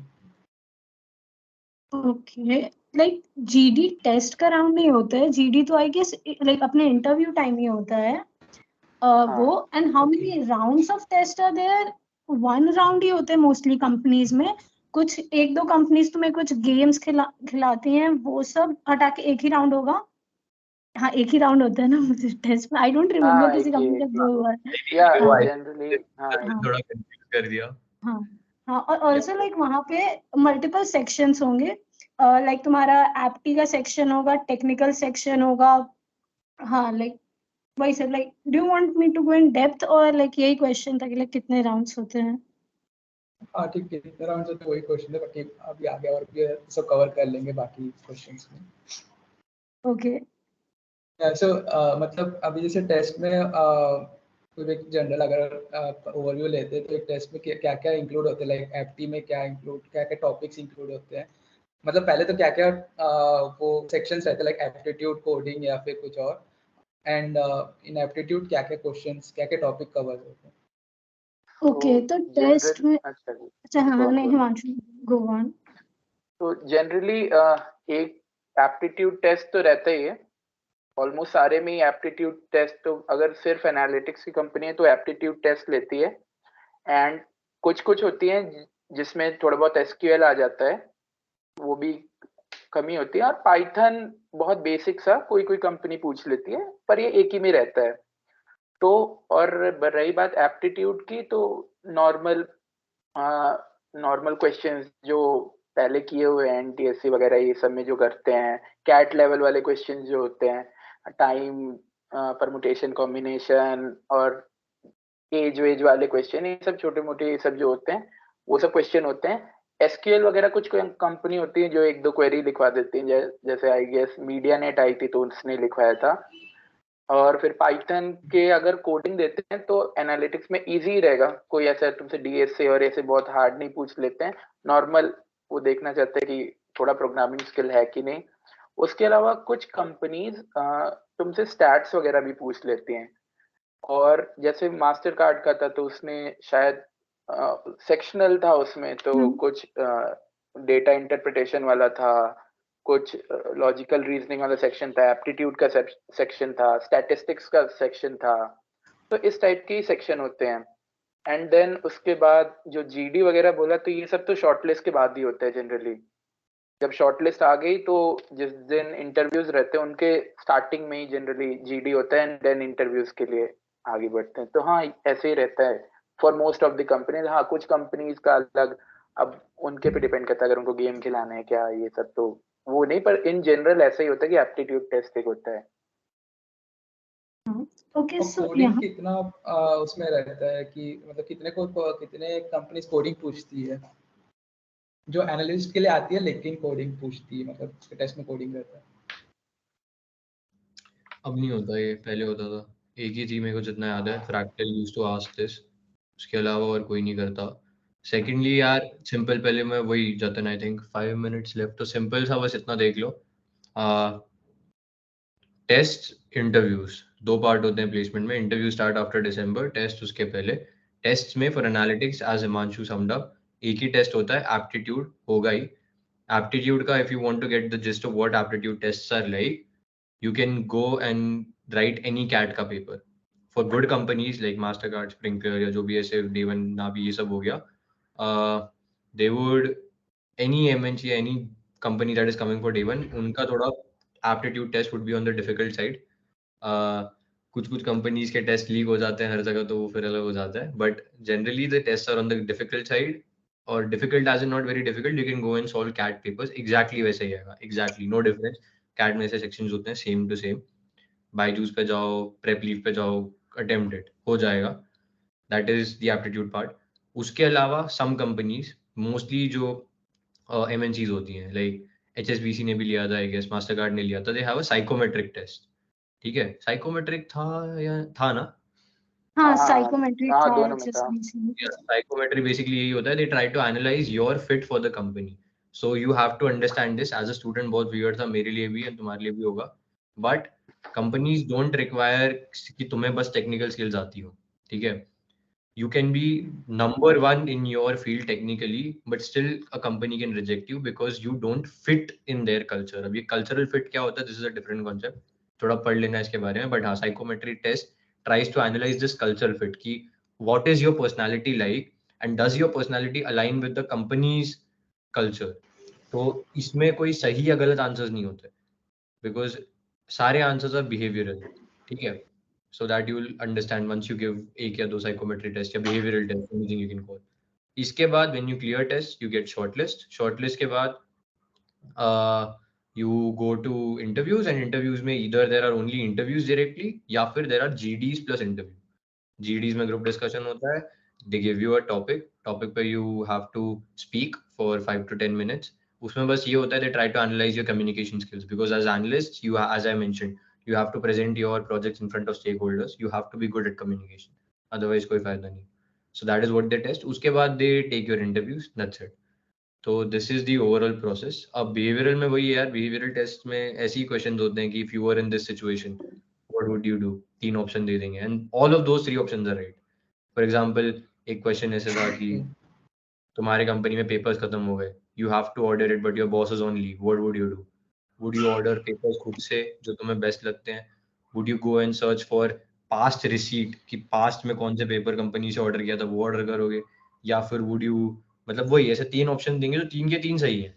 ओके, लाइक जीडी टेस्ट का राउंड नहीं होता है. जीडी तो आई गेस लाइक अपने इंटरव्यू टाइम ही होता है वो. And how many rounds of test are there? 1 round ही होते हैं मोस्टली कंपनीज में. कुछ 1-2 कंपनीज तुम्हें कुछ गेम्स खिलाती हैं, वो सब हटा के एक ही राउंड होगा. हाँ, एक ही राउंड होता है ना मुझे टेस्ट में. आई डोंट रिमेम्बर किसी कंपनी का 2 हुआ है. या हाँ. जनरली थोड़ा कंफ्यूज कर दिया. हाँ हाँ. और ऑल्सो लाइक वहाँ पे मल्टीपल सेक्शंस होंगे. लाइक तुम्हारा एप्टी का सेक्शन होगा, टेक्निकल सेक्शन होगा. हाँ, लाइक वही सब. Like do you want me to go in depth, और लाइक यही क्वेश्चन था कि लाइक कितने राउंड्स होते हैं? हाँ ठीक है, कितने राउंड्स होते हैं वही क्वेश्चन है, बाकी अभी आगे और भी सब कवर कर लेंगे बाकी क्वेश्चंस में. ओके. सो मतलब अभी जैसे टेस्ट में कोई भी जनरल अगर ओवरव्यू लेते हैं तो एक टेस्ट में क्या क्या इंक्लूड होते हैं, लाइक एप्टी में क्या क्या टॉपिक्स इंक्लूड होते हैं, मतलब पहले तो क्या क्या वो सेक्शंस रहते हैं, लाइक एप्टीट्यूड, कोडिंग या फिर कुछ और, एंड इन एप्टीट्यूड क्या क्या क्वेश्चंस, क्या क्या टॉपिक कवर होते हैं. ओके, तो टेस्ट में अच्छा हाँ, नहीं हिमांशु गो ऑन. तो जनरली एक एप्टीट्यूड टेस्ट तो रहता ही है, ऑलमोस्ट सारे में एप्टीट्यूड टेस्ट, तो अगर सिर्फ एनालिटिक्स की कंपनी है तो एप्टीट्यूड टेस्ट लेती है, एंड कुछ कुछ होती हैं जिसमें थोड़ा बहुत एसक्यूएल आ जाता है, वो भी कमी होती है, और पाइथन बहुत बेसिक सा कोई कोई कंपनी पूछ लेती है, पर ये एक ही में रहता है। तो और रही बात एप्टीट्यूड की, तो नॉर्मल क्वेश्चंस जो पहले किए हुए हैं एनटीएससी वगैरह ये सब में जो करते हैं, कैट लेवल वाले क्वेश्चंस जो होते हैं, टाइम परमुटेशन कॉम्बिनेशन और एज वेज वाले क्वेश्चन, ये सब छोटे मोटे ये सब जो होते हैं वो सब क्वेश्चन होते हैं। एसक्यूएल वगैरह कुछ कंपनी होती है जो एक दो क्वेरी लिखवा देती है, जैसे आई गेस मीडिया नेट आई थी तो उसने लिखवाया था। और फिर पाइथन के अगर कोडिंग देते हैं तो एनालिटिक्स में इजी रहेगा, कोई ऐसा तुमसे डीएसए और ऐसे बहुत हार्ड नहीं पूछ लेते हैं, नॉर्मल वो देखना चाहते हैं कि थोड़ा प्रोग्रामिंग स्किल है कि नहीं। उसके अलावा कुछ कंपनीज तुमसे स्टैट्स वगैरह भी पूछ लेती हैं, और जैसे मास्टर कार्ड का था तो उसमें शायद सेक्शनल था उसमें, तो कुछ डेटा इंटरप्रिटेशन वाला था, कुछ लॉजिकल रीजनिंग वाला सेक्शन था, एप्टीट्यूड का सेक्शन था, स्टैटिस्टिक्स का सेक्शन था, तो इस टाइप के सेक्शन होते हैं। एंड देन उसके बाद जो जीडी वगैरह बोला, तो ये सब तो शॉर्टलिस्ट के बाद ही होता है जनरली। जब शॉर्टलिस्ट आ गई तो जिस दिन इंटरव्यूज रहते हैं उनके स्टार्टिंग में ही जनरली जीडी होता है, एंड देन इंटरव्यूज के लिए आगे बढ़ते हैं। तो हाँ ऐसे ही रहता है for most of the companies. हाँ कुछ कंपनीज का अलग, अब उनके पे डिपेंड करता है, अगर उनको गेम खिलाना है क्या ये सब तो वो नहीं, पर इन जनरल ऐसा ही होता है कि एप्टीट्यूड टेस्ट एक होता है। ओके, तो सो कोडिंग कितना उसमें रहता है कि मतलब कितने कंपनीज कोडिंग पूछती है जो एनालिस्ट के लिए आती है लेकिन कोडिंग पूछती है, मतलब टेस्ट में कोडिंग रहता है? अब नहीं होता ये, पहले होता था, एक ही थी मेरे को जितना याद है, Fractal used to ask this, उसके अलावा और कोई नहीं करता। सेकेंडली यार सिंपल, पहले मैं वही जतन, आई थिंक 5 मिनट्स लेफ्ट, तो सिंपल सा बस इतना देख लो, टेस्ट इंटरव्यूज दो पार्ट होते हैं प्लेसमेंट में, interview start after December, test उसके पहले। टेस्ट में for analytics as Himanshu summed up, एक ही टेस्ट होता है, एप्टीट्यूड होगा ही। एप्टीट्यूड का if you want to get the gist of what aptitude tests are like, you can go and write any CAT का paper for good companies like Mastercard, Sprinklr या जो भी ऐसे day one ना भी ये सब हो गया, they would, any MNC any company that is coming for day one, उनका थोड़ा aptitude test would be on the difficult side. कुछ कंपनीज के टेस्ट लीक हो जाते हैं हर जगह तो वो फिर अलग हो जाता है, but generally the test are on the difficult side, और difficult as in not very difficult, you can go and solve CAT papers exactly वैसे ही आएगा, एग्जैक्टली नो डिफरेंस। कैट में ऐसे सेक्शंस होते हैं सेम टू सेम, बायजूस पे जाओ, प्रेप लीव पे जाओ, अटेम्प्टेड हो जाएगा, that is the aptitude part. उसके अलावा सम कंपनीज, मोस्टली जो MNCs होती हैं, लाइक HSBC ने भी लिया था, आई गेस मास्टरकार्ड ने लिया था, they have a psychometric test. ठीक है, साइकोमेट्रिक था या था ना? हाँ साइकोमेट्री हाँ, था, दोनों में था। साइकोमेट्री बेसिकली यही होता है, they try to analyse your fit for the company, so you have to understand this. As a student बहुत वियर्ड था मेरे लिए भी और तुम्हारे लिए भी होगा, बट कंपनीज डोंट रिक्वायर कि तुम्हें बस टेक्निकल स्किल्स आती हो। ठीक है, you can be number one in your field technically, but still a company can reject you because you don't fit in their culture. अब ये cultural fit क्या होता है, this is a different concept, थोड़ा पढ़ लेना इसके बारे में, but हाँ psychometric test tries to analyze this cultural fit कि what is your personality like and does your personality align with the company's culture. तो इसमें कोई सही या गलत आंसर्स नहीं होते, because सारे आंसर्स आर बिहेवियरल। ठीक है, so that you will understand once you give एक या दो psychometry test या behavioral test, anything you can call. इसके बाद when you clear test you get shortlist के बाद you go to interviews, and interviews में either there are only interviews directly या फिर there are GDs plus interview. GDs में group discussion होता है, they give you a topic पे you have to speak for 5 to 10 minutes. उसमें बस ये होता है they try to analyze your communication skills, because as analysts you, as I mentioned, you have to present your projects in front of stakeholders, you have to be good at communication, otherwise कोई फायदा नहीं। So that is what they test. उसके बाद they take your interviews, that's it. तो this is the overall process. अब behavioural में वही है यार, बिहेवियरल टेस्ट में ऐसे ही क्वेश्चंस होते हैं कि if you are in this situation what would you do, 3 option दे देंगे and all of those 3 options are right. For example एक क्वेश्चन ऐसे था कि तुम्हारे कंपनी में पेपर्स खत्म हो गए, you have to order it but your boss is on leave, what would you do? Would you order papers खुद से जो तुम्हें बेस्ट लगते हैं? Would you go and search for past receipt कि पास्ट में कौन से पेपर कंपनी से ऑर्डर किया था वो ऑर्डर करोगे, या फिर वुड यू, मतलब वही ऐसे 3 ऑप्शन देंगे तो 3 के 3 सही है,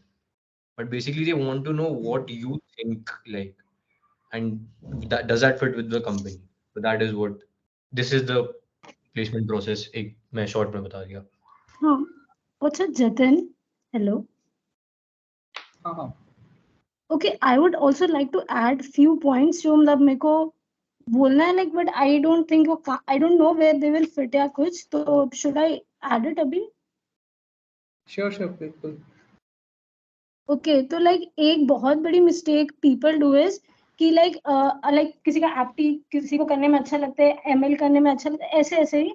but basically they want to know what you think like and does that fit with the company, so that is what this is the placement process, एक मैं शॉर्ट में बता दिया। हाँ, अच्छा जतिन, हेलो। हाँ हाँ Okay, I would also like to add few points जो मतलब मेरे को बोलना है like, but I don't think I don't know where they will fit या कुछ, तो should I add it अभी? श्योर बिल्कुल। ओके, तो लाइक एक बहुत बड़ी मिस्टेक पीपल डू इज कि लाइक किसी का एप्टी किसी को करने में अच्छा लगता है, एमएल करने में अच्छा लगता है, ऐसे ऐसे ही।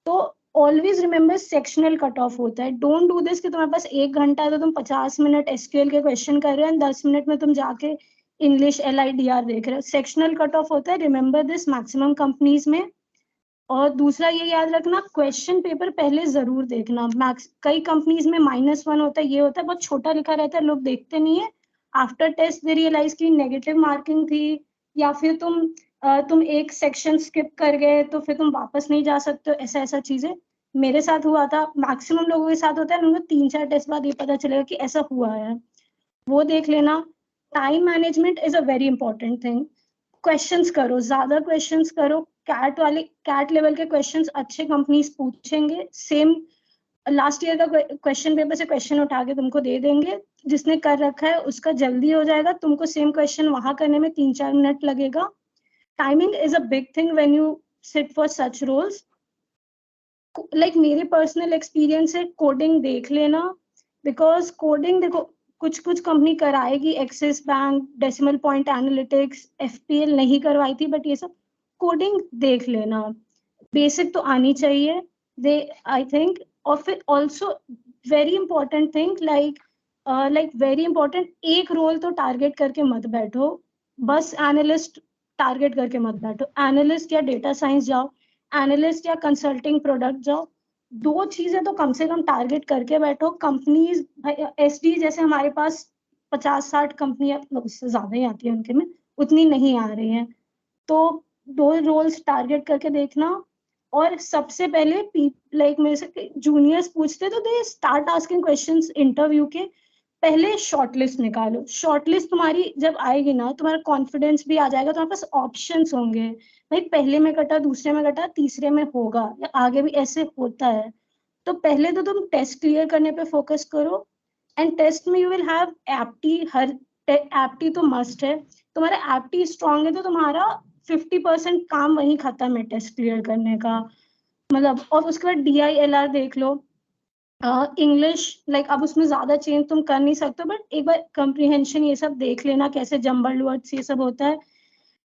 तो always remember sectional cut off होता है। डोंट डू दिस कि तुम्हारे पास 1 घंटा है तो तुम 50 मिनट एसक्यूएल के क्वेश्चन कर रहे हो एंड 10 मिनट में तुम जाके इंग्लिश LIDR देख रहे हो। सेक्शनल कट ऑफ होता है, रिमेंबर दिस मैक्सिमम कंपनीज में। और दूसरा ये याद रखना, क्वेश्चन पेपर पहले जरूर देखना। मैक्स कई कंपनीज में -1 होता है, ये होता है बहुत छोटा लिखा रहता है, लोग देखते नहीं है। आफ्टर टेस्ट दे रियलाइज की नेगेटिव मार्किंग थी, या फिर तुम एक सेक्शन स्किप कर गए तो फिर तुम वापस नहीं जा सकते हो, ऐसा ऐसा चीजें मेरे साथ हुआ था। मैक्सिमम लोगों के साथ होता है, उनको 3-4 टेस्ट बाद ये पता चलेगा कि ऐसा हुआ है, वो देख लेना। Time management is a very important thing. Questions करो, ज्यादा क्वेश्चंस करो। कैट लेवल के क्वेश्चंस अच्छे कंपनीज पूछेंगे, सेम लास्ट ईयर का क्वेश्चन पेपर से क्वेश्चन उठा के तुमको दे देंगे। जिसने कर रखा है उसका जल्दी हो जाएगा, तुमको सेम क्वेश्चन वहां करने में 3-4 मिनट लगेगा। Timing is a big thing when you sit for such roles. Like मेरे पर्सनल एक्सपीरियंस है, कोडिंग देख लेना। बिकॉज कोडिंग देखो, कुछ कुछ कंपनी कराएगी, Axis Bank, Decimal Point Analytics, FPL नहीं करवाई थी, बट ये सब कोडिंग देख लेना। बेसिक तो आनी चाहिए दे, आई थिंक। और फिर also very important thing, like very important, एक रोल तो टारगेट करके मत बैठो। बस एनालिस्ट टारगेट करके मत बैठो। एनालिस्ट या डेटा साइंस जाओ, एनालिस्ट या कंसल्टिंग प्रोडक्ट जाओ। 2 चीजें तो कम से कम टारगेट करके बैठो। कंपनीज SD जैसे हमारे पास 50-60 कंपनियां, उससे ज्यादा ही आती है उनके में, उतनी नहीं आ रही हैं। तो 2 रोल्स टारगेट करके देखना। और सबसे पहले लाइक मेरे से जूनियर्स पूछते तो they start asking questions interview के पहले। शॉर्टलिस्ट निकालो। शॉर्टलिस्ट तुम्हारी जब आएगी ना, तुम्हारा कॉन्फिडेंस भी आ जाएगा, तुम्हारे पास ऑप्शंस होंगे। भाई पहले में कटा, दूसरे में कटा, तीसरे में होगा, या आगे भी ऐसे होता है। तो पहले तो तुम टेस्ट क्लियर करने पे फोकस करो। एंड टेस्ट में यू विल हैव एप्टी। हर एप्टी तो मस्ट है। तुम्हारा एप्टी स्ट्रांग है तो तुम्हारा 50% काम वहीं खत्म है टेस्ट क्लियर करने का, मतलब। और उसके बाद DILR देख लो। इंग्लिश लाइक अब उसमें ज्यादा चेंज तुम कर नहीं सकते, बट एक बार कंप्रीहेंशन ये सब देख लेना, कैसे जम्बल्ड वर्ड्स ये सब होता है।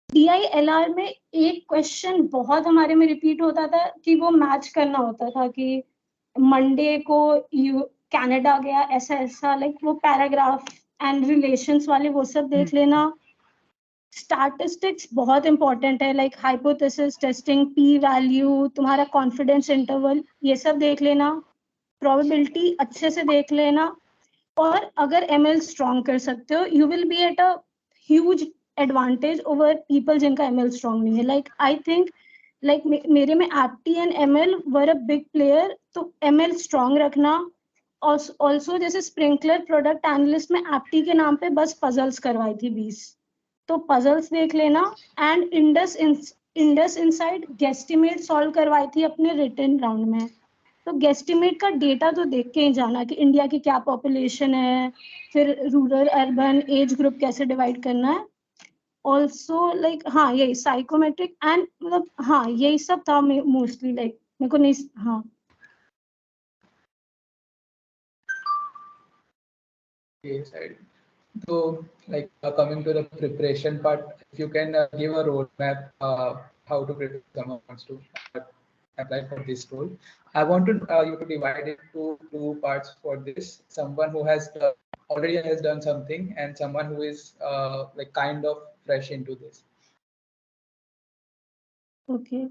DILR में एक क्वेश्चन बहुत हमारे में रिपीट होता था कि वो मैच करना होता था कि मंडे को कनाडा गया, ऐसा ऐसा, लाइक वो पैराग्राफ एंड रिलेशंस वाले वो सब देख लेना। स्टैटिस्टिक्स बहुत इंपॉर्टेंट है, like hypothesis testing, P value, तुम्हारा कॉन्फिडेंस इंटरवल, ये सब देख लेना। प्रोबेबिलिटी अच्छे से देख लेना। और अगर ML स्ट्रॉन्ग कर सकते हो, you will be at a huge advantage over people जिनका ML स्ट्रॉन्ग नहीं है। लाइक आई थिंक लाइक मेरे में एप्टी and ML were a big player, तो ML स्ट्रॉन्ग रखना। ऑल्सो जैसे स्प्रिंकलर प्रोडक्ट एनालिस्ट में एप्टी के नाम पे बस पजल्स करवाई थी 20, तो पजल्स देख लेना। And Indus inside guesstimate solve करवाई थी अपने रिटन राउंड में। तो गेस्टिमेट का डेटा तो देख के ही जाना कि इंडिया की क्या पॉपुलेशन है, फिर रूरल अर्बन एज ग्रुप कैसे डिवाइड करना है। ऑल्सो लाइक हाँ, यही साइकोमेट्रिक एंड मतलब हाँ यही सब था मोस्टली, लाइक मेरे को नहीं। हाँ Yes, so, like coming to the preparation part, if you can give a roadmap how to prepare someone wants to apply for this role. I want to you to divide it to 2 parts for this. Someone who has already has done something and someone who is like kind of fresh into this. Okay,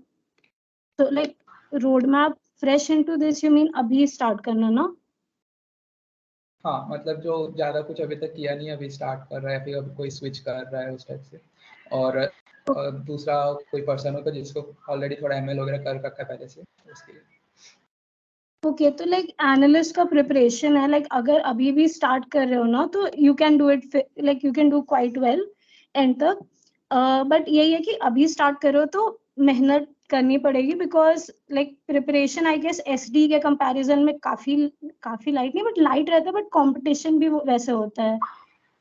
तो like road map fresh into this, you mean अभी start करना ना? हाँ मतलब जो ज़्यादा कुछ अभी तक किया नहीं, अभी स्टार्ट कर रहा है, फिर अभी कोई स्विच कर रहा है उस टाइप से, और दूसरा कोई पर्सन होगा जिसको ऑलरेडी थोड़ा ML वगैरह कर रखा है पहले से, उसके लिए। ओके, तो लाइक एनालिस्ट का प्रिपरेशन है, लाइक अगर अभी भी स्टार्ट कर रहे हो ना तो you can do it, like you can do quite well and तक, बट यही है कि अभी स्टार्ट करो तो मेहनत करनी पड़ेगी, because like preparation I guess SD के कंपैरिजन में काफी लाइट नहीं, बट लाइट रहता है, बट कंपटीशन भी वैसे होता है।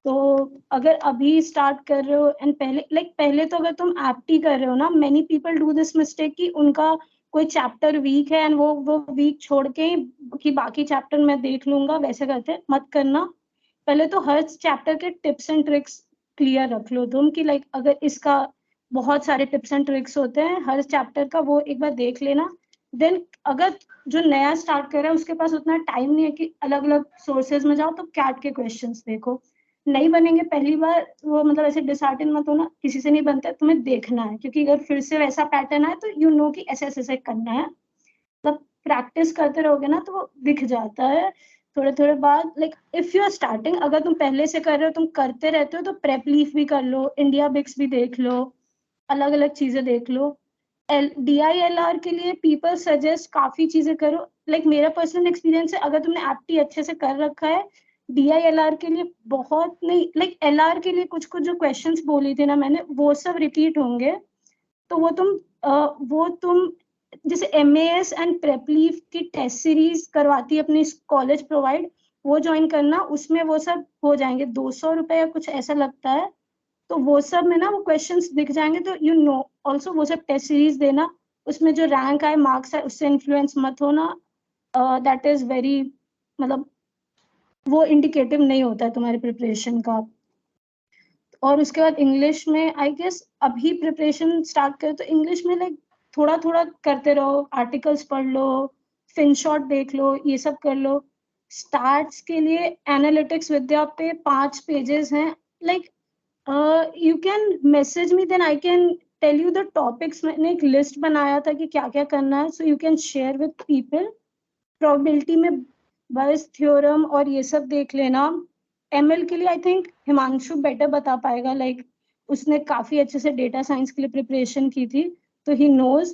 तो अगर अभी स्टार्ट कर रहे हो एंड पहले तो अगर तुम एप्टी कर रहे हो ना, many people do this mistake कि उनका कोई चैप्टर वीक है एंड वो वीक छोड़ के कि बाकी चैप्टर मैं देख लूंगा, वैसे करते मत करना। पहले तो हर चैप्टर के टिप्स एंड ट्रिक्स क्लियर रख लो तुम, कि लाइक अगर इसका बहुत सारे टिप्स एंड ट्रिक्स होते हैं हर चैप्टर का, वो एक बार देख लेना। देन अगर जो नया स्टार्ट कर रहा है उसके पास उतना टाइम नहीं है कि अलग अलग सोर्सेज में जाओ, तो कैट के क्वेश्चंस देखो। नहीं बनेंगे पहली बार वो, मतलब ऐसे डिसहार्टन मत होना, किसी से नहीं बनता है, तुम्हें देखना है, क्योंकि अगर फिर से वैसा पैटर्न है तो यू नो कि ऐसे ऐसे ऐसे करना है। मतलब प्रैक्टिस करते रहोगे ना तो वो दिख जाता है थोड़े थोड़े बाद। Like if you are starting, अगर तुम पहले से कर रहे हो, तुम करते रहते हो, तो प्रेप लीफ भी कर लो, इंडिया बिक्स भी देख लो, अलग अलग चीजें देख लो। DILR के लिए पीपल सजेस्ट काफी चीजें करो। लाइक मेरा पर्सनल एक्सपीरियंस है, अगर तुमने एप्टी अच्छे से कर रखा है, DILR के लिए बहुत नहीं, लाइक LR के लिए कुछ कुछ जो क्वेश्चंस बोली थी ना मैंने, वो सब रिपीट होंगे। तो वो तुम जैसे MAS एंड प्रेपलीफ की टेस्ट सीरीज करवाती है अपनी कॉलेज प्रोवाइड, वो ज्वाइन करना, उसमें वो सब हो जाएंगे, 200 रुपए या कुछ ऐसा लगता है। तो वो सब में ना वो क्वेश्चंस दिख जाएंगे, तो यू नो ऑल्सो वो सब टेस्ट सीरीज देना, उसमें जो रैंक आए मार्क्स आए उससे इन्फ्लुएंस मत होना। दैट इज वेरी, मतलब वो इंडिकेटिव नहीं होता है तुम्हारे प्रिपरेशन का। और उसके बाद इंग्लिश में आई गेस अभी प्रिपरेशन स्टार्ट करो तो इंग्लिश में लाइक थोड़ा थोड़ा करते रहो, आर्टिकल्स पढ़ लो, फिनशॉट देख लो, ये सब कर लो। स्टार्ट्स के लिए एनालिटिक्स विद्या पे 5 पेजेस हैं। Like you can message me, then I can tell you the topics. मैंने एक लिस्ट बनाया था कि क्या क्या करना है, so you can share with people. Probability में बस थ्योरम और ये सब देख लेना। ML के लिए आई थिंक हिमांशु बेटर बता पाएगा, लाइक उसने काफी अच्छे से डेटा साइंस के लिए प्रिपरेशन की थी, तो ही नोज।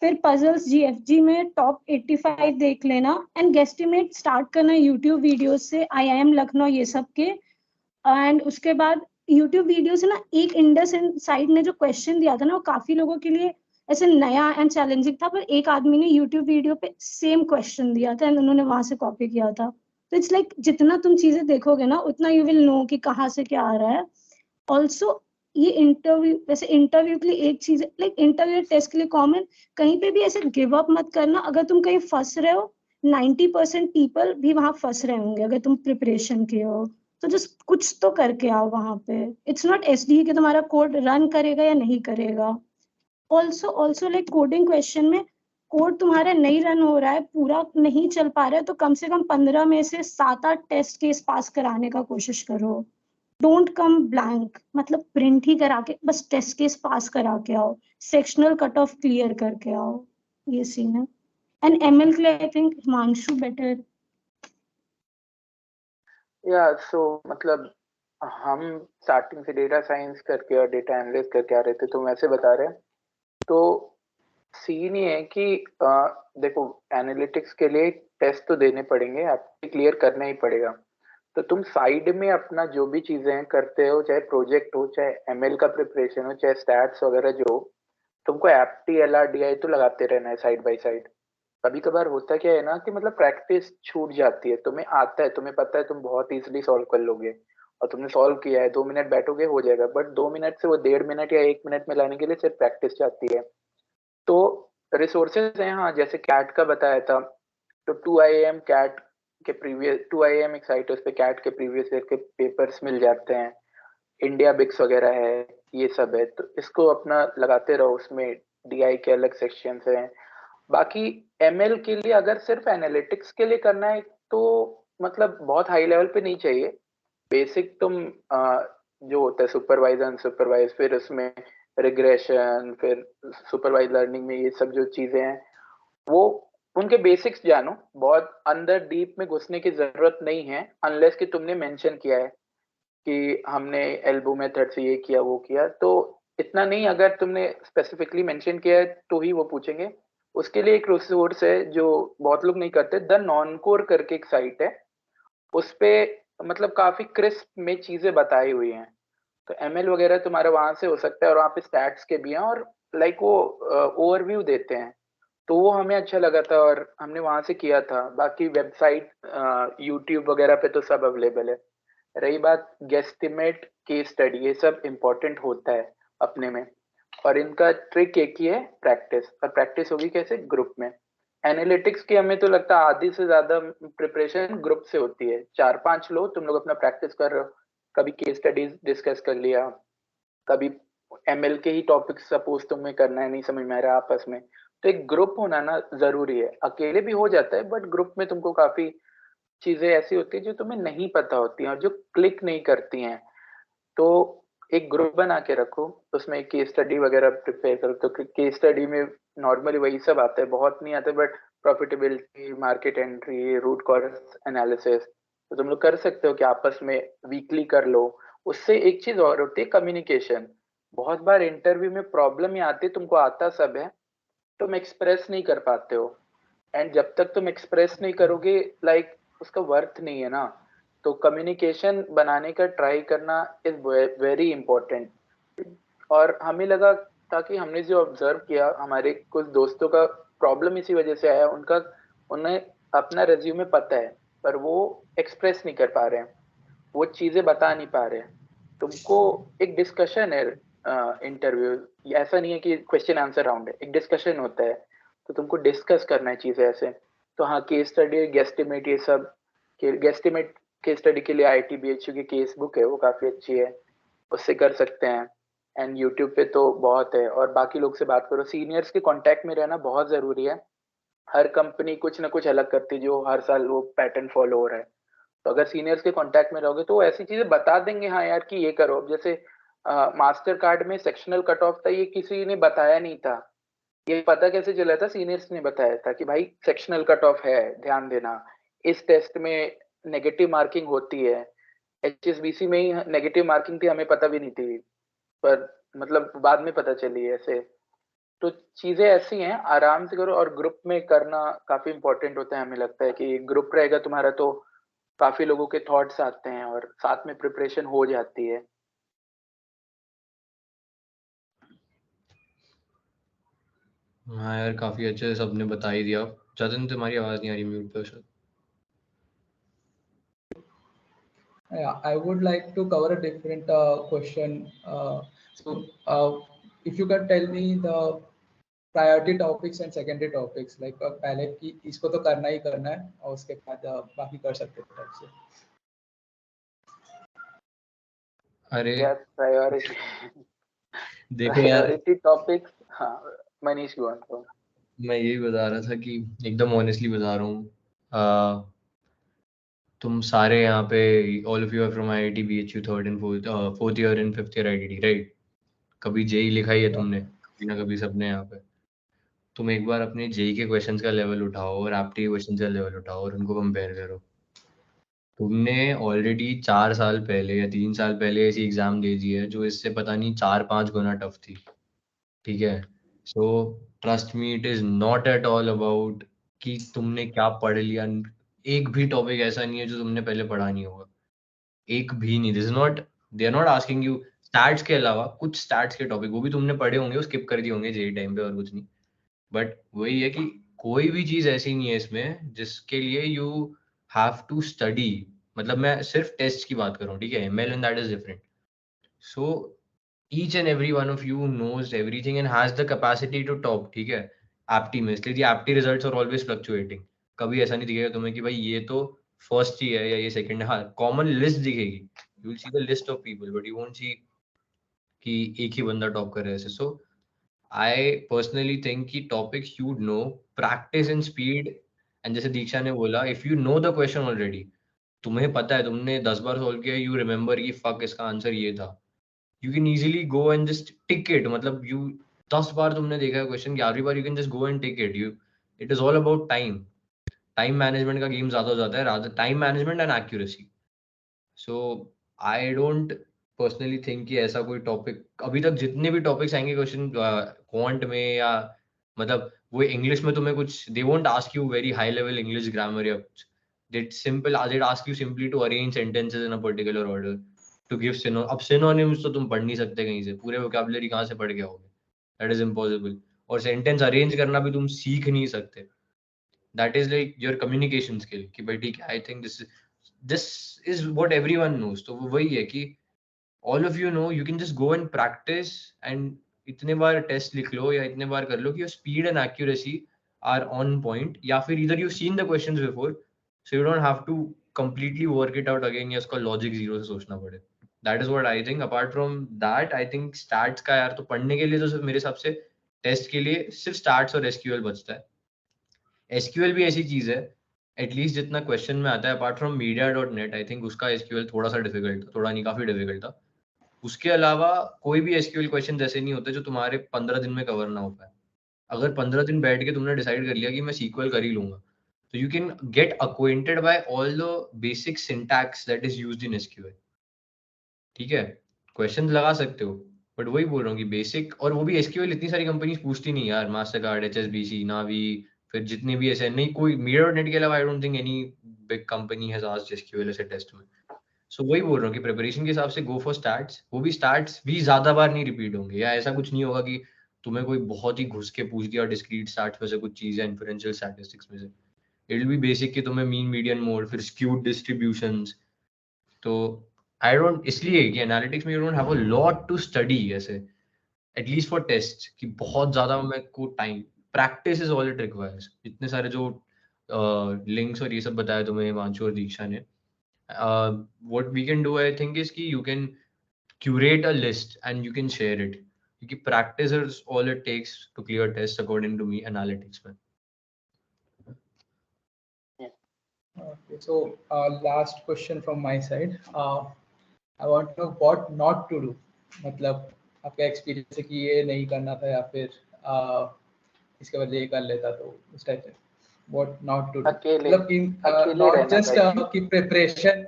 फिर पजल्स GFG में टॉप 85 देख लेना, एंड गेस्टिमेट स्टार्ट करना यूट्यूब वीडियो से, IIM लखनऊ ये सब के। एंड उसके बाद यूट्यूब वीडियो से ना, एक इंडस साइड ने जो क्वेश्चन दिया था ना, वो काफी लोगों के लिए ऐसे नया एंड चैलेंजिंग था, पर एक आदमी ने यूट्यूब वीडियो पे सेम क्वेश्चन दिया था एंड उन्होंने वहां से कॉपी किया था। तो इट्स लाइक जितना तुम चीजें देखोगे ना, उतना यू विल नो कि कहाँ से क्या आ रहा है। ऑल्सो ये इंटरव्यू, वैसे इंटरव्यू के लिए एक चीज, लाइक इंटरव्यू टेस्ट के लिए कॉमन, कहीं पे भी ऐसे गिव अप मत करना। अगर तुम कहीं फंस रहे हो, 90% पीपल भी वहां फंस रहे होंगे अगर तुम प्रिपरेशन किए हो, तो जस्ट कुछ तो करके आओ वहां पे। इट्स नॉट SD कि तुम्हारा कोड रन करेगा या नहीं करेगा। ऑल्सो लाइक कोडिंग क्वेश्चन में कोड तुम्हारा नहीं रन हो रहा है, पूरा नहीं चल पा रहा है, तो कम से कम 15 में से 7-8 टेस्ट केस पास कराने का कोशिश करो। डोंट कम ब्लैंक, मतलब प्रिंट ही करा के बस टेस्ट केस पास करा के आओ, सेक्शनल कट ऑफ क्लियर करके आओ। ये सीन है। एंड ML के लिए आई थिंक हिमांशु बेटर। या सो मतलब हम स्टार्टिंग से डेटा साइंस करके और डेटा एनालिस्ट करके आ रहे थे, तो वैसे बता रहे हैं। तो सीन ये है कि देखो, एनालिटिक्स के लिए टेस्ट तो देने पड़ेंगे, आपको क्लियर करना ही पड़ेगा। तो तुम साइड में अपना जो भी चीजें करते हो, चाहे प्रोजेक्ट हो, चाहे ML का प्रिपरेशन हो, चाहे स्टैट्स वगैरह जो हो, तुमको एप्टी LR DI तो लगाते रहना है साइड बाय साइड। कभी कभार होता क्या है ना कि मतलब प्रैक्टिस छूट जाती है, तुम्हें आता है, तुम्हें पता है तुम बहुत इजीली सॉल्व कर लोगे, और तुमने सॉल्व किया है, 2 मिनट बैठोगे हो जाएगा, बट 2 मिनट से वो 1.5 मिनट या 1 मिनट में लाने के लिए सिर्फ प्रैक्टिस चाहती है। तो रिसोर्सेज हैं, हाँ, जैसे कैट का बताया था, तो 2IIM कैट के प्रीवियस 2IIM एक साइट है, उस पे कैट के प्रीवियस ईयर के पेपर्स मिल जाते हैं, इंडिया बिक्स वगैरह है, ये सब है, तो इसको अपना लगाते रहो। उसमें DI के अलग सेक्शंस हैं। बाकी ML के लिए अगर सिर्फ एनालिटिक्स के लिए करना है तो मतलब बहुत हाई लेवल पे नहीं चाहिए। बेसिक तुम जो होता है सुपरवाइज अनसुपरवाइज, फिर उसमें रिग्रेशन, फिर सुपरवाइज लर्निंग में ये सब जो चीजें हैं वो उनके बेसिक्स जानो, बहुत अंदर डीप में घुसने की जरूरत नहीं है अनलेस कि तुमने मेंशन किया है कि हमने एल्बो मेथड से ये किया वो किया, तो इतना नहीं। अगर तुमने स्पेसिफिकली मेंशन किया है तो ही वो पूछेंगे। उसके लिए एक रिसोर्स है जो बहुत लोग नहीं करते, द नॉन कोर करके एक साइट है, उस पे मतलब काफी क्रिस्प में चीजें बताई हुई हैं। तो एमएल वगैरह तुम्हारा वहां से हो सकता है, और वहाँ पे स्टैट्स के भी हैं, और लाइक वो ओवरव्यू देते हैं, तो वो हमें अच्छा लगा था और हमने वहां से किया था। बाकी वेबसाइट यूट्यूब वगैरह पे तो सब अवेलेबल है। रही बात गेस्टिमेट, केस स्टडी, ये सब इम्पोर्टेंट होता है अपने में, और इनका ट्रिक एक ही है, प्रैक्टिस। और प्रैक्टिस होगी कैसे? ग्रुप में। एनालिटिक्स की हमें तो लगता है आधी से ज्यादा प्रिपरेशन ग्रुप से होती है। 4-5 लो, तुम लोग अपना प्रैक्टिस कर रहे हो, कभी केस स्टडीज डिस्कस कर लिया, कभी एमएल के ही टॉपिक सपोज तुम्हें करना है, नहीं समझ में आ रहा आपस में, तो एक ग्रुप होना ना जरूरी है। अकेले भी हो जाता है, बट ग्रुप में तुमको काफी चीजें ऐसी होती है जो तुम्हें नहीं पता होती हैं और जो क्लिक नहीं करती हैं। तो एक ग्रुप बना के रखो, उसमें केस स्टडी वगैरह प्रिपेयर करो। तो केस स्टडी में नॉर्मली वही सब आता है, बहुत नहीं आता, but profitability, market entry, root cause analysis, तो तुम लोग कर सकते हो कि आपस में वीकली कर लो। उससे एक चीज और होती है, कम्युनिकेशन। बहुत बार इंटरव्यू में प्रॉब्लम ये आती है, तुमको आता सब है, तुम एक्सप्रेस नहीं कर पाते हो, एंड जब तक तुम एक्सप्रेस नहीं करोगे, लाइक उसका वर्थ नहीं है ना। तो कम्युनिकेशन बनाने का ट्राई करना इज वेरी इंपॉर्टेंट। और हमें लगा था कि हमने जो ऑब्जर्व किया, हमारे कुछ दोस्तों का प्रॉब्लम इसी वजह से आया, उन्हें अपना रेज्यूमे पता है पर वो एक्सप्रेस नहीं कर पा रहे हैं, वो चीजें बता नहीं पा रहे हैं। तुमको एक डिस्कशन है इंटरव्यू, ऐसा नहीं है कि क्वेश्चन आंसर राउंड है, एक डिस्कशन होता है, तो तुमको डिस्कस करना है चीजें ऐसे। तो हाँ, केस स्टडी, गेस्टिमेट, ये सब। गेस्टिमेट केस स्टडी के लिए IIT BHU की केस बुक है, वो काफी अच्छी है, उससे कर सकते हैं। एंड यूट्यूब पे तो बहुत है, और बाकी लोग से बात करो। सीनियर्स के कांटेक्ट में रहना बहुत जरूरी है। हर कंपनी कुछ ना कुछ अलग करती है, जो हर साल वो पैटर्न फॉलो हो रहा है। तो अगर सीनियर्स के कांटेक्ट में रहोगे तो वो ऐसी चीजें बता देंगे, हाँ यार कि ये करो। अब जैसे मास्टर कार्ड में सेक्शनल कट ऑफ था, ये किसी ने बताया नहीं था। ये पता कैसे चला था? सीनियर्स ने बताया था कि भाई सेक्शनल कट ऑफ है, ध्यान देना। इस टेस्ट में नेगेटिव मार्किंग होती है। HSBC में ही नेगेटिव मार्किंग थी, हमें पता भी नहीं थी, पर मतलब बाद में पता चली है ऐसे। तो चीजें ऐसी हैं, आराम से करो, और ग्रुप में करना काफी इंपॉर्टेंट होता है। हमें लगता है कि ग्रुप रहेगा तुम्हारा तो काफी लोगों के थॉट्स आते हैं और साथ में प्रिपरेशन हो जाती है। हाँ यार, काफी अच्छे से सबने बता ही दिया। जतिन, तुम्हारी आवाज नहीं आ रही, म्यूट पे हो शायद। Yeah, I would like to cover a different question. If you can tell me the priority topics and secondary topics, like पहले कि इसको तो करना ही करना है, और उसके बाद बाकी कर सकते हो टाइप से। अरे यार प्रायोरिटी देखो यार, प्रायोरिटी टॉपिक्स, हाँ मनीष गो ऑन। मैं यही बता रहा था कि एकदम ऑनेस्टली बता रहा हूँ, तुम सारे यहाँ पे all of you are from IIT BHU third and fourth year and fifth year IIT, right? कभी जेई लिखा ही है तुमने, कभी ना कभी सबने यहाँ पे। तुम एक बार अपने जेई के क्वेश्चंस का लेवल उठाओ और एप्टी के क्वेश्चंस का लेवल उठाओ और उनको कंपेयर करो। तुमने ऑलरेडी 4 साल पहले या 3 साल पहले ऐसी एग्जाम दे दी है जो इससे पता नहीं 4-5 गुना टफ थी, ठीक है? So trust me, it is not at all about कि तुमने क्या पढ़ लिया। एक भी टॉपिक ऐसा नहीं है जो तुमने पहले पढ़ा नहीं होगा, एक भी नहीं। This is not, they are not asking you stats के अलावा कुछ स्टैट्स के टॉपिक, वो भी तुमने पढ़े होंगे, वो स्किप कर दिए होंगे जेई टाइम पे, और कुछ नहीं। बट वही है कि कोई भी चीज ऐसी नहीं है इसमें जिसके लिए यू हैव टू स्टडी। मतलब मैं सिर्फ टेस्ट की बात कर रहा हूँ, ठीक है? ML and that is different. So each and every one of you knows everything and has the capacity to top, ठीक है? एप्टी में इसलिए जी एप्टी रिजल्ट्स आर ऑलवेज फ्लक्चुएटिंग। कभी ऐसा नहीं दिखेगा तुम्हें कि भाई ये तो फर्स्ट ही है या ये सेकंड है। हाँ, कॉमन लिस्ट दिखेगी, you will see the list of people, but you won't see कि एक ही बंदा टॉप कर रहा है ऐसे। सो आई पर्सनली थिंक कि topics you know, practice and speed. And जैसे दीक्षा ने बोला, if you know the question already, तुम्हें पता है, तुमने 10 बार सॉल्व किया, यू रिमेम्बर कि फक इसका आंसर ये था, you can easily go and just tick it। मतलब you 10 बार तुमने देखा है क्वेश्चन, 11वीं बार you can just go and tick it। It is all about time management का गेम ज्यादा हो जाता है, rather time management and accuracy. So I don't personally think कि ऐसा कोई टॉपिक, अभी तक जितने भी टॉपिक्स आएंगे क्वेश्चन क्वांट में या मतलब वो इंग्लिश में तुम्हें कुछ, they won't ask you very high level English grammar या कुछ, they'd ask you simply to arrange sentences in a particular order, to give अब synonyms तो तुम पढ़ नहीं सकते कहीं से, पूरे vocabulary कहाँ से पढ़ के आओगे, that is impossible. और sentence arrange करना भी तुम सीख नहीं सकते. That is like your communication skill कि भाई ठीक है, I think this is what everyone knows. तो वो वही है कि all of you know, you can just go and practice and इतने बार टेस्ट लिख लो या इतने बार कर लो कि your speed and accuracy are on point, या फिर either you've seen the questions before so you don't have to completely work it out again या उसका logic zero से सोचना पड़े. That is what I think. Apart from that, I think stats का यार तो पढ़ने के लिए तो सिर्फ मेरे हिसाब से टेस्ट के लिए सिर्फ stats और SQL बचता है. SQL भी ऐसी चीज है, एटलीस्ट जितना क्वेश्चन में आता है, apart from media.net, I think उसका SQL थोड़ा सा डिफिकल्ट था, थोड़ा नहीं काफी डिफिकल्ट था. उसके अलावा कोई भी SQL क्वेश्चन ऐसे नहीं होते जो तुम्हारे 15 दिन में कवर ना हो पाए. अगर 15 दिन बैठ के तुमने डिसाइड कर लिया कि मैं SQL कर ही लूंगा, तो you can get acquainted by all the basic syntax that is used in SQL. ठीक है, क्वेश्चंस लगा सकते हो, बट वही बोल रहा हूँ कि बेसिक, और वो भी SQL इतनी सारी कंपनीज पूछती नहीं यार, मास्टरकार्ड, HSBC, नावी, फिर जितने भी ऐसे नहीं, कोई media.net के अलावा I don't think any big company has asked SQL ऐसे टेस्ट में. सो वही बोल रहा हूँ कि प्रिपरेशन के हिसाब से गो फॉर स्टैट्स. वो भी स्टैट्स भी ज्यादा बार नहीं रिपीट होंगे, या ऐसा कुछ नहीं होगा कि तुम्हें कोई बहुत ही घुस के पूछ दिया डिस्क्रीट स्टैट्स में से कुछ चीज या इन्फरेंशियल स्टैटिस्टिक्स में से. इट विल बी बेसिक कि तुम्हें मीन मीडियन मोड, फिर स्क्यूड डिस्ट्रीब्यूशंस. तो आई डोंट, इसलिए कि एनालिटिक्स में you don't have a lot to study ऐसे, एटलीस्ट फॉर टेस्ट, कि बहुत ज्यादा मेरे को time, practice is all it requires. इतने सारे जो लिंक्स और ये सब बताया तुम्हें हिमांशु और दीक्षा ने, what we can do I think is कि you can curate a list and you can share it, क्योंकि practice is all it takes to clear tests according to me analytics में. Okay, so last question from my side. I want to know what not to do. मतलब आपका experience है कि ये नहीं करना था या फिर इसके बदले ये कर लेता, तो उस टाइप से what not to do. मतलब कि not just की preparation,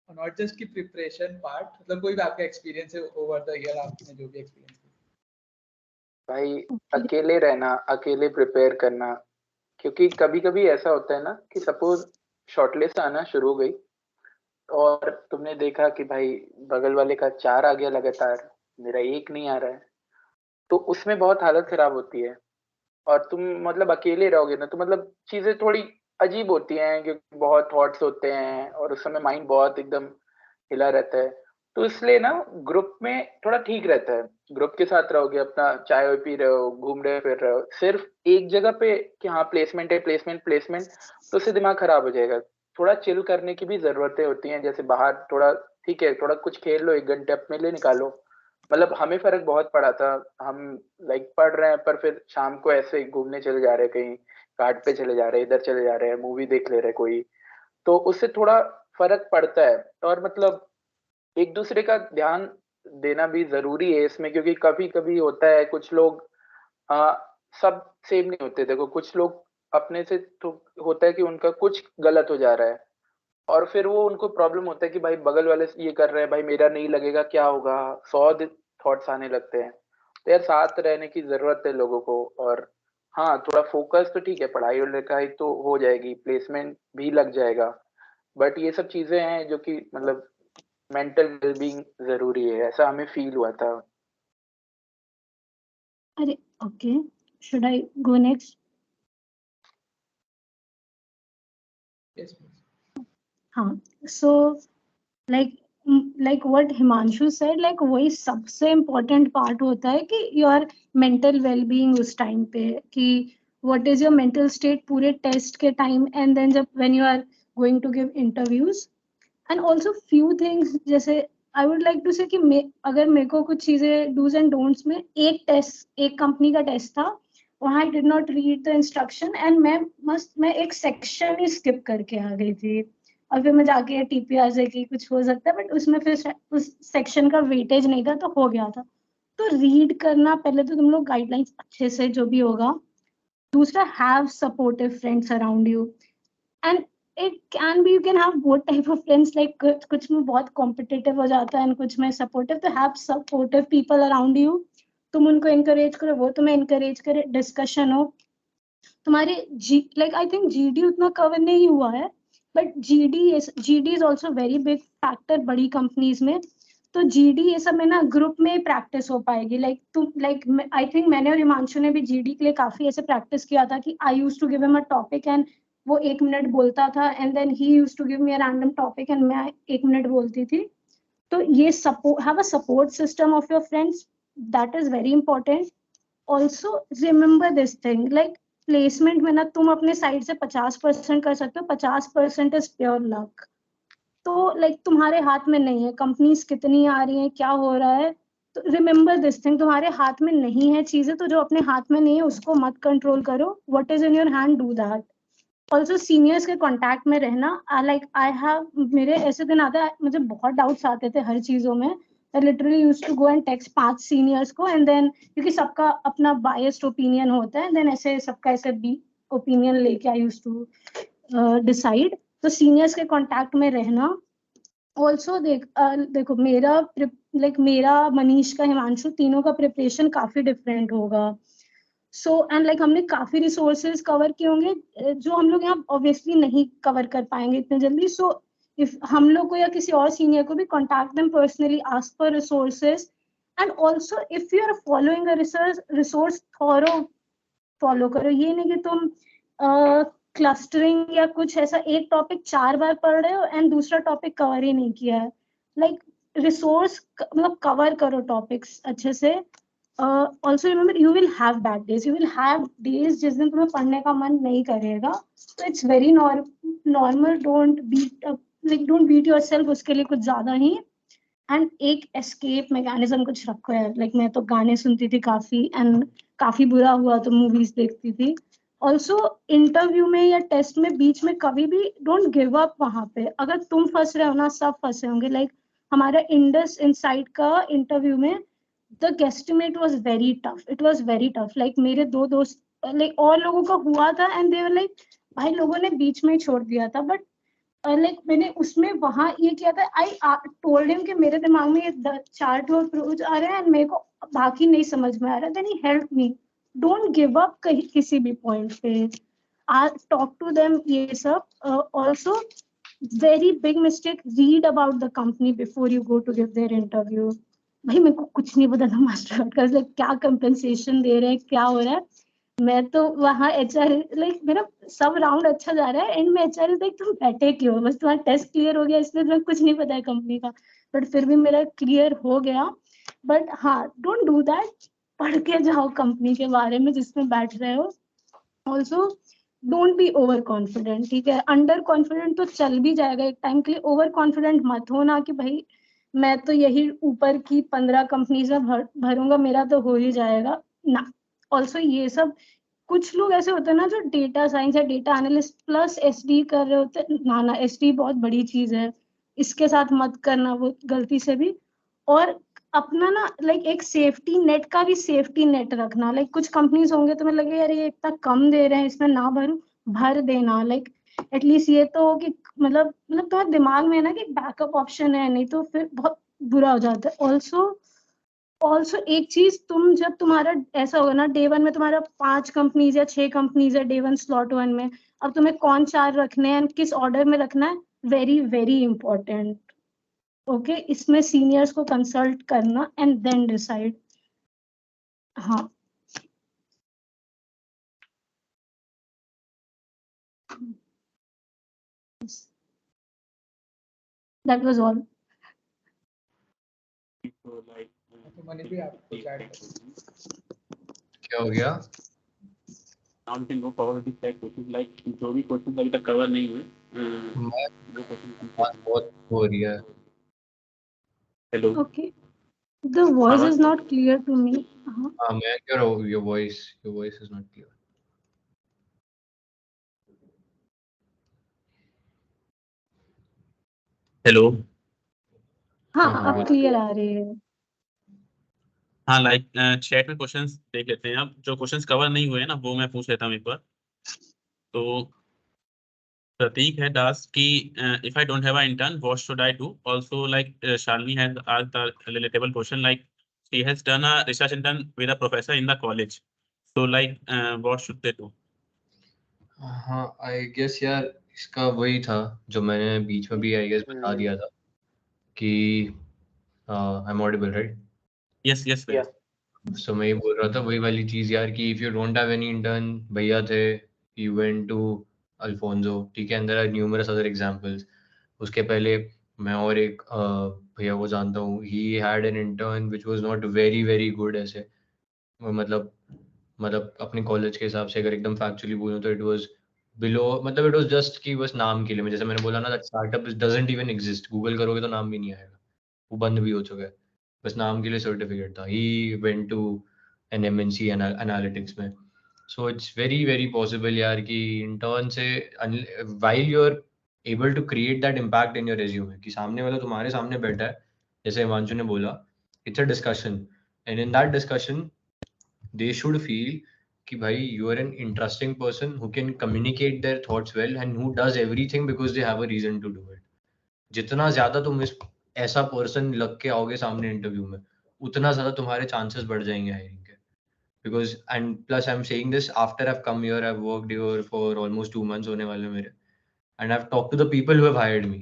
not just की preparation part, मतलब कोई भी आपका एक्सपीरियंस है over the year, आपने जो भी एक्सपीरियंस किया. भाई अकेले रहना, अकेले प्रिपेयर करना, क्योंकि कभी कभी ऐसा होता है ना कि सपोज शॉर्टलिस्ट आना शुरू हो गई और तुमने देखा कि भाई बगल वाले का 4 आ गया लगातार, मेरा 1 नहीं आ रहा है, तो उसमें बहुत हालत खराब होती है. और तुम मतलब अकेले रहोगे ना, तो मतलब चीजें थोड़ी अजीब होती हैं, क्योंकि बहुत थॉट्स होते हैं और उस समय माइंड बहुत एकदम हिला रहता है. तो इसलिए ना ग्रुप में थोड़ा ठीक रहता है, ग्रुप के साथ रहोगे, अपना चाय पी रहे हो, घूम रहे फिर रहे हो, सिर्फ एक जगह पे कि हाँ प्लेसमेंट है, प्लेसमेंट प्लेसमेंट, तो उससे दिमाग खराब हो जाएगा. थोड़ा चिल करने की भी जरूरतें होती हैं, जैसे बाहर थोड़ा ठीक है, थोड़ा कुछ खेल लो, 1 घंटे अपने लिए निकालो. मतलब हमें फर्क बहुत पड़ा था, हम लाइक पढ़ रहे हैं पर फिर शाम को ऐसे घूमने चले जा रहे हैं, कहीं घाट पे चले जा रहे हैं, इधर चले जा रहे हैं, मूवी देख ले रहे कोई, तो उससे थोड़ा फर्क पड़ता है. और मतलब एक दूसरे का ध्यान देना भी जरूरी है इसमें, क्योंकि कभी कभी होता है कुछ लोग सब सेम नहीं होते. देखो कुछ लोग अपने से तो होता है कि उनका कुछ गलत हो जा रहा है, और फिर वो उनको प्रॉब्लम होता है कि भाई बगल वाले ये कर रहे हैं, भाई मेरा नहीं लगेगा, क्या होगा, 100 थॉट्स आने लगते हैं. तो यार साथ रहने की जरूरत है लोगों को. और हाँ थोड़ा फोकस तो ठीक है, पढ़ाई और लिखाई तो हो जाएगी, प्लेसमेंट भी लग जाएगा, बट ये सब चीजें हैं जो कि मतलब मेंटल वेलबींग जरूरी है, ऐसा हमें फील हुआ था. अरे okay, should I go next? Yes, please. हाँ, so like what Himanshu said, like वही सबसे important part होता है कि your mental well-being उस time पे, कि what is your mental state पूरे test के time, and then जब when you are going to give interviews. And also few things, जैसे I would like to say कि अगर मेरे को कुछ चीजें do's and don'ts में, एक कंपनी का टेस्ट था, वहाँ I did not read the instruction and मैं एक सेक्शन ही स्किप करके आ गई थी, और फिर मैं जाके TPR से कि कुछ हो सकता है, बट उसमें फिर उस सेक्शन का वेटेज नहीं था तो हो गया था. तो रीड करना, पहले तो तुम लोग गाइडलाइंस अच्छे से जो भी होगा दूसरा, have supportive friends around you. And it can be, you can have both type of friends, like कुछ में बहुत competitive हो जाता है and कुछ में supportive. तो have supportive people around you. तुम उनको encourage करो, वो तुम्हें encourage करे, discussion हो. तुम्हारे like I think GD उतना cover नहीं हुआ है, but GD is also very big factor बड़ी companies में. तो GD ये सब में ना ग्रुप में प्रैक्टिस हो पाएगी. लाइक तुम लाइक आई थिंक मैंने और हिमांशु ने भी GD के लिए काफी ऐसे प्रैक्टिस किया था कि I used to give him a topic and वो 1 मिनट बोलता था and then he used to give me a random topic and मैं 1 मिनट बोलती थी. तो ये support, have a support system of your friends, that is very important. Also remember this thing, like placement में ना तुम अपने साइड से 50% कर सकते हो, 50% इज प्योर लक. तो लाइक तुम्हारे हाथ में नहीं है कंपनीज कितनी आ रही हैं, क्या हो रहा है. तो रिमेम्बर दिस थिंग, तुम्हारे हाथ में नहीं है चीजें, तो जो अपने हाथ में नहीं है उसको मत कंट्रोल करो. What is in your hand, do that. Also seniors के कांटेक्ट में रहना. लाइक आई हैव, मेरे ऐसे दिन आते हैं मुझे बहुत डाउट्स आते थे हर चीजों में. I literally used to go and text 5 seniors को एंड देन, क्योंकि सबका अपना बायस्ड ओपिनियन होता है, देन ऐसे सबका ऐसे भी ओपिनियन लेके आई यूज्ड टू डिसाइड. तो सीनियर्स के कांटेक्ट में रहना. ऑल्सो देखो मेरा मनीष का, हिमांशु, तीनों का प्रिपरेशन काफी डिफरेंट होगा. सो एंड लाइक हमने काफी रिसोर्सेज कवर किए होंगे जो हम लोग यहाँ ऑब्वियसली नहीं कवर कर पाएंगे इतने जल्दी. सो इफ हम लोग को या किसी और सीनियर को भी contact them personally, ask for resources. And also if you are following a resource thorough, follow करो. ये नहीं कि तुम क्लस्टरिंग या कुछ ऐसा एक टॉपिक 4 बार पढ़ रहे हो एंड दूसरा टॉपिक कवर ही नहीं किया है. लाइक रिसोर्स मतलब कवर करो टॉपिक्स अच्छे से. Also remember, you will have bad days, you will have days जिस दिन तुम्हें पढ़ने का मन नहीं करेगा. तो it's very normal. Don't beat yourself उसके लिए कुछ ज्यादा ही. एंड एक एस्केप मैकेनिज्म कुछ रखो यार. लाइक मैं तो गाने सुनती थी काफी एंड काफी बुरा हुआ तो मूवीज देखती थी. ऑल्सो इंटरव्यू में या टेस्ट में बीच में कभी भी डोंट गिव अप. वहां पे अगर तुम फंस रहे हो ना, सब फंसे होंगे. लाइक हमारा इंडस इनसाइट का इंटरव्यू में the guesstimate was very tough. It was very tough. Like मेरे 2 दोस्त, लाइक और लोगों का हुआ था एंड दे वर लाइक, भाई लोगों ने बीच में ही छोड़ दिया था. बट लाइक मैंने उसमें वहां ये किया था, आई टोल्ड हिम कि मेरे दिमाग में ये 4 अप्रोच आ रहे हैं एंड मेरे को बाकी नहीं समझ में आ रहा. Then he help me. Don't give up कहीं किसी भी पॉइंट पे. Talk to them. ये सब. Also very big mistake, read about the company before you go to give their interview. भाई मेरे को कुछ नहीं पता था मास्टर का, लाइक क्या कंपनसेशन दे रहे हैं, क्या हो रहा है. मैं तो वहाँ HR, लाइक मेरा सब राउंड अच्छा जा रहा है एंड में HR लाइक तुम बैठे क्यों, बस तुम्हारा टेस्ट क्लियर हो गया इसलिए तुम्हें कुछ नहीं पता है कंपनी का. बट फिर भी मेरा क्लियर हो गया. बट हाँ, डोंट डू दैट. पढ़ के जाओ कंपनी के बारे में जिसमें बैठ रहे हो. Also don't be over confident. ठीक है, अंडर कॉन्फिडेंट तो चल भी जाएगा एक टाइम के लिए. ओवर कॉन्फिडेंट मत हो ना कि भाई मैं तो यही ऊपर की 15 कंपनीज में भरूंगा, मेरा तो हो ही जाएगा ना. ऑल्सो ये सब, कुछ लोग ऐसे होते हैं ना जो डेटा साइंस या डेटा एनालिस्ट प्लस SD कर रहे होते हैं. ना SD बहुत बड़ी चीज है, इसके साथ मत करना वो गलती से भी. और अपना ना लाइक एक सेफ्टी नेट का भी सेफ्टी नेट रखना. लाइक कुछ कंपनीज होंगे तुम्हें लगे यार ये इतना कम दे रहे हैं, इसमें ना भरूं, भर देना. लाइक एटलीस्ट ये तो हो कि मतलब तुम्हारे दिमाग में है ना कि बैकअप ऑप्शन है, नहीं तो फिर बहुत बुरा हो जाता है. ऑल्सो एक चीज, तुम जब तुम्हारा ऐसा होगा ना डे 1 में तुम्हारा 5 कंपनीज या 6 कंपनीज है डे 1 स्लॉट 1 में, अब तुम्हें कौन 4 रखने हैं, किस ऑर्डर में रखना है, वेरी वेरी इंपॉर्टेंट. ओके, इसमें सीनियर्स को कंसल्ट करना एंड देन डिसाइड. हाँ, that was all. So like तो मनीष भी आप कुछ ऐड करो. क्या हो गया? now we can go forward with that questions like जो भी क्वेश्चन अभी तक कवर नहीं हुए मैं वो क्वेश्चन बहुत हो रही है. Hello okay, the voice is not clear to me. हाँ, मैं कह रहा हूँ your voice is not clear. Hello हाँ, हाँ, अब क्लियर आ रही है. हाँ लाइक चैट में क्वेश्चंस देख लेते हैं। अब जो क्वेश्चंस कवर नहीं हुए हैं ना वो मैं पूछ लेता हूँ एक बार। तो प्रतीक had asked कि if I don't have an intern, what should I do? Also, like Shalini has asked a relatable question, like she has done a research intern with a professor in the college. So, like, what should they do? हाँ I guess यार इसका वही था जो मैंने बीच में भी I guess बता दिया था कि I am audible right. Yes, yes, Yeah. सो मैं ये बोल रहा था वही वाली चीज यार कि if you don't have any intern, भैया थे, यू वेंट टू अल्फोंसो, ठीक है, and there are numerous other examples. उसके पहले मैं और एक भैया को जानता हूँ, he had an intern which was not very very good ऐसे, मतलब अपने कॉलेज के हिसाब से अगर एकदम फैक्चुअली बोलूं तो इट वाज बिलो, मतलब इट वाज जस्ट कि बस नाम के लिए, मैं जैसे मैंने बोला ना that startup doesn't even exist, Google करोगे तो नाम भी नहीं आएगा, वो बंद भी हो चुका है, बस नाम के लिए सर्टिफिकेट था। He went to an MNC analytics में। So it's very very possible यार कि इंटर्न से while you are able to create that impact in your resume, कि सामने वाला तुम्हारे सामने बैठा है, जैसे हिमांशु ने बोला, it's a discussion, and in that discussion they should feel कि भाई you are an interesting person who can communicate their thoughts well and who does everything because they have a reason to do it. जितना ज्यादा तुम इस ऐसा person लग के आओगे सामने इंटरव्यू में, उतना ज्यादा तुम्हारे चांसेस बढ़ जाएंगे हायरिंग के। Because and plus I am saying this after I have come here, I have worked here for almost 2 months होने वाले मेरे, and I have talk to the people who have hired me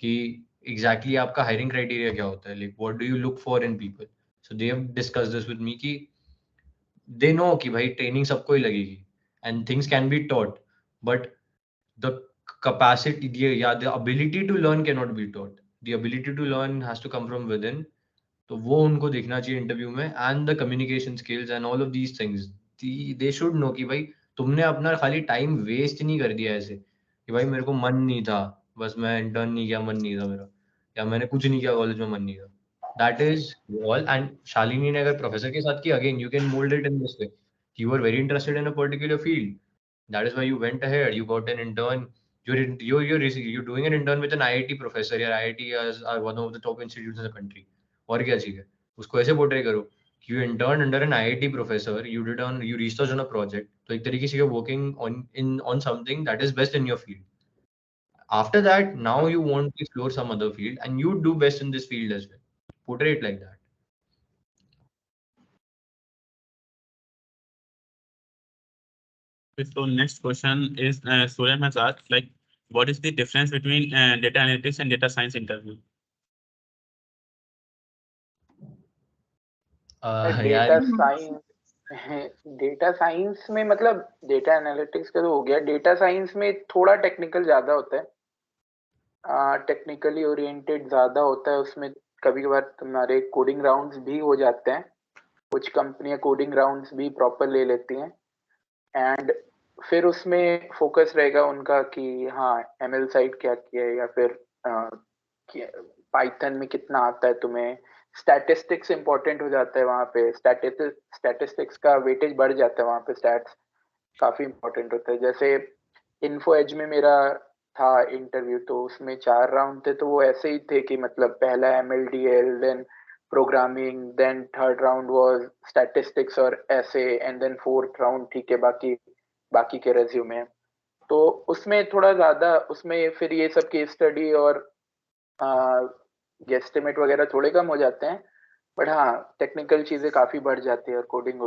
कि exactly आपका hiring criteria क्या होता है, like what do you look for in people. So they have discussed this with me कि they know कि भाई training सबको ही लगेगी and things can be taught, but the capacity the ability to learn cannot be taught, the ability to learn has to come from within। तो वो उनको देखना चाहिए इंटरव्यू में, and the communication skills and all of these things, they should know कि भाई तुमने अपना खाली टाइम वेस्ट नहीं कर दिया ऐसे कि भाई मेरे को मन नहीं था, बस मैं इंटर्न नहीं किया, मन नहीं था मेरा, या मैंने कुछ नहीं किया कॉलेज में, मन नहीं था। That is all. And Shalini ने अगर प्रोफेसर के साथ किया, again you can mould it in this way, you were very interested in a particular field, that is why you went ahead, you got an intern, you're doing an intern with an IIT professor, या IIT is one of the top institutes in the country, और क्या चाहिए, उसको ऐसे portray करो कि you interned under an IIT professor, you researched on a project, तो एक तरीके से you're working on something that is best in your field। After that, now you want to explore some other field and you do best in this field as well, portray it like that। So next question is Surya has asked, like, what is the difference between data analytics and data science interview? Data science में मतलब data analytics का तो हो गया, data science में थोड़ा technical ज्यादा होता है, टेक्निकली ओरिएंटेड ज्यादा होता है उसमें। कभी कभार तुम्हारे कोडिंग राउंड्स भी हो जाते हैं, कुछ कंपनियां कोडिंग राउंड्स भी प्रॉपर ले लेती हैं, एंड फिर उसमें फोकस रहेगा उनका कि हाँ एमएल साइड क्या किया है, या फिर पाइथन में कितना आता है तुम्हें। स्टैटिस्टिक्स इंपॉर्टेंट हो जाता है वहाँ पे, स्टैटिस्टिक्स का वेटेज बढ़ जाता है वहाँ पे, स्टैट्स काफी इंपॉर्टेंट होता है। जैसे इन्फो एज में मेरा था इंटरव्यू, तो उसमें 4 राउंड थे, तो वो ऐसे ही थे कि मतलब पहला MLDL, then programming, then third round was statistics और ऐसे, एंड देन फोर्थ राउंड ठीक है बाकी के रेज्यूमे। तो उसमें थोड़ा ज्यादा, उसमें फिर ये सब केस स्टडी और गेस्टिमेट वगैरह थोड़े कम हो जाते हैं, बट हाँ टेक्निकल चीजें काफी बढ़ जाती है और कोडिंग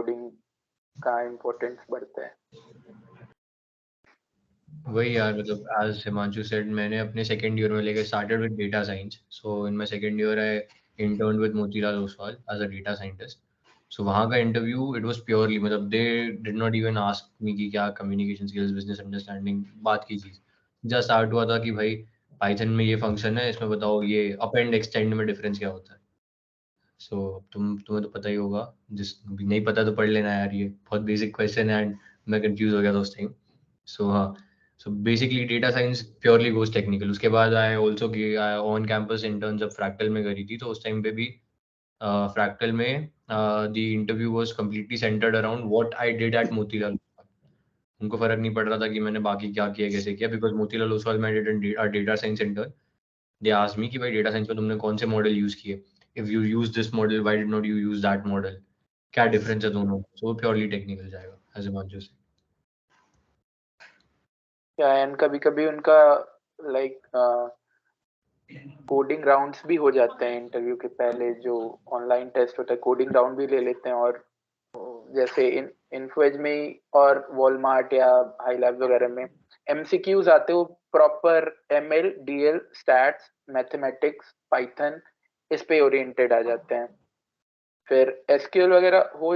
का इम्पोर्टेंस बढ़ता है। वही यार, मतलब एज हिमांशु सेड, मैंने अपने सेकंड ईयर में लेके started with data science, so in my second year I intern with Motilal Oswal as a data scientist. So वहाँ का इंटरव्यू इट वाज प्योरली, मतलब they did not even ask me कि क्या communication skills, business understanding, बात की चीज just start हुआ था कि भाई पाइथन में ये फंक्शन है, इसमें बताओ ये अपेंड एक्सटेंड में डिफरेंस क्या होता है। सो तुम्हें तो पता ही होगा, जिस भी नहीं पता तो पढ़ लेना यार, ये बहुत बेसिक क्वेश्चन है एंड मैं कंफ्यूज हो गया था उस टाइम। सो हाँ, so basically data science purely goes technical। उसके बाद I also on campus intern जब फ्रैक्टल में करी थी, तो उस टाइम पे भी फ्रैक्टल में the interview was completely centered around what I did at Motilal. उनको फर्क नहीं पड़ रहा था कि मैंने बाकी क्या किया, कैसे किया, बिकॉज मोतीलाल ओसवाल में data science intern, they asked me कि भाई डेटा साइंस में तुमने कौन से मॉडल यूज किए, if you use this model why did not you use that model, क्या डिफरेंस है दोनों, सो वो प्योरली टेक्निकल जाएगा एज हिमांशु से। एंड कभी कभी उनका लाइक कोडिंग राउंड्स भी हो जाते हैं इंटरव्यू के पहले, जो ऑनलाइन टेस्ट होता है कोडिंग राउंड भी ले लेते हैं। और जैसे इन्फोएज में ही और वॉलमार्ट या हाई लैब वगैरह में एमसीक्यूज आते हैं, वो proper ML, DL, stats, mathematics, Python इस पे ओरिएंटेड आ जाते हैं। फिर एसक्यूएल वगैरह हो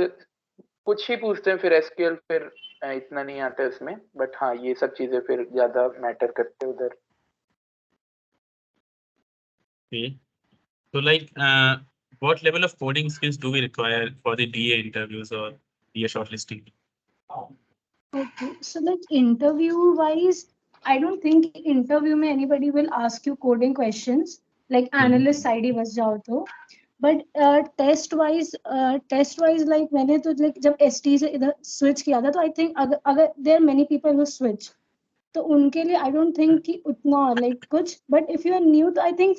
कुछ ही पूछते हैं, फिर एसक्यूएल फिर इतना नहीं आता है उसमें, बट हाँ ये सब चीजें फिर ज्यादा मैटर करते हैं उधर। Okay. So like, what level of coding skills do we require for the DA interviews or DA shortlisting? Okay, so like interview wise, I don't think interview में anybody will ask you coding questions like analyst side ही बस जाओ तो, but test wise like मैंने तो like जब ST से इधर switch किया था तो I think अगर there are many people who switch, तो उनके लिए आई डोंट थिंक कि उतना लाइक कुछ, but if you are new तो आई थिंक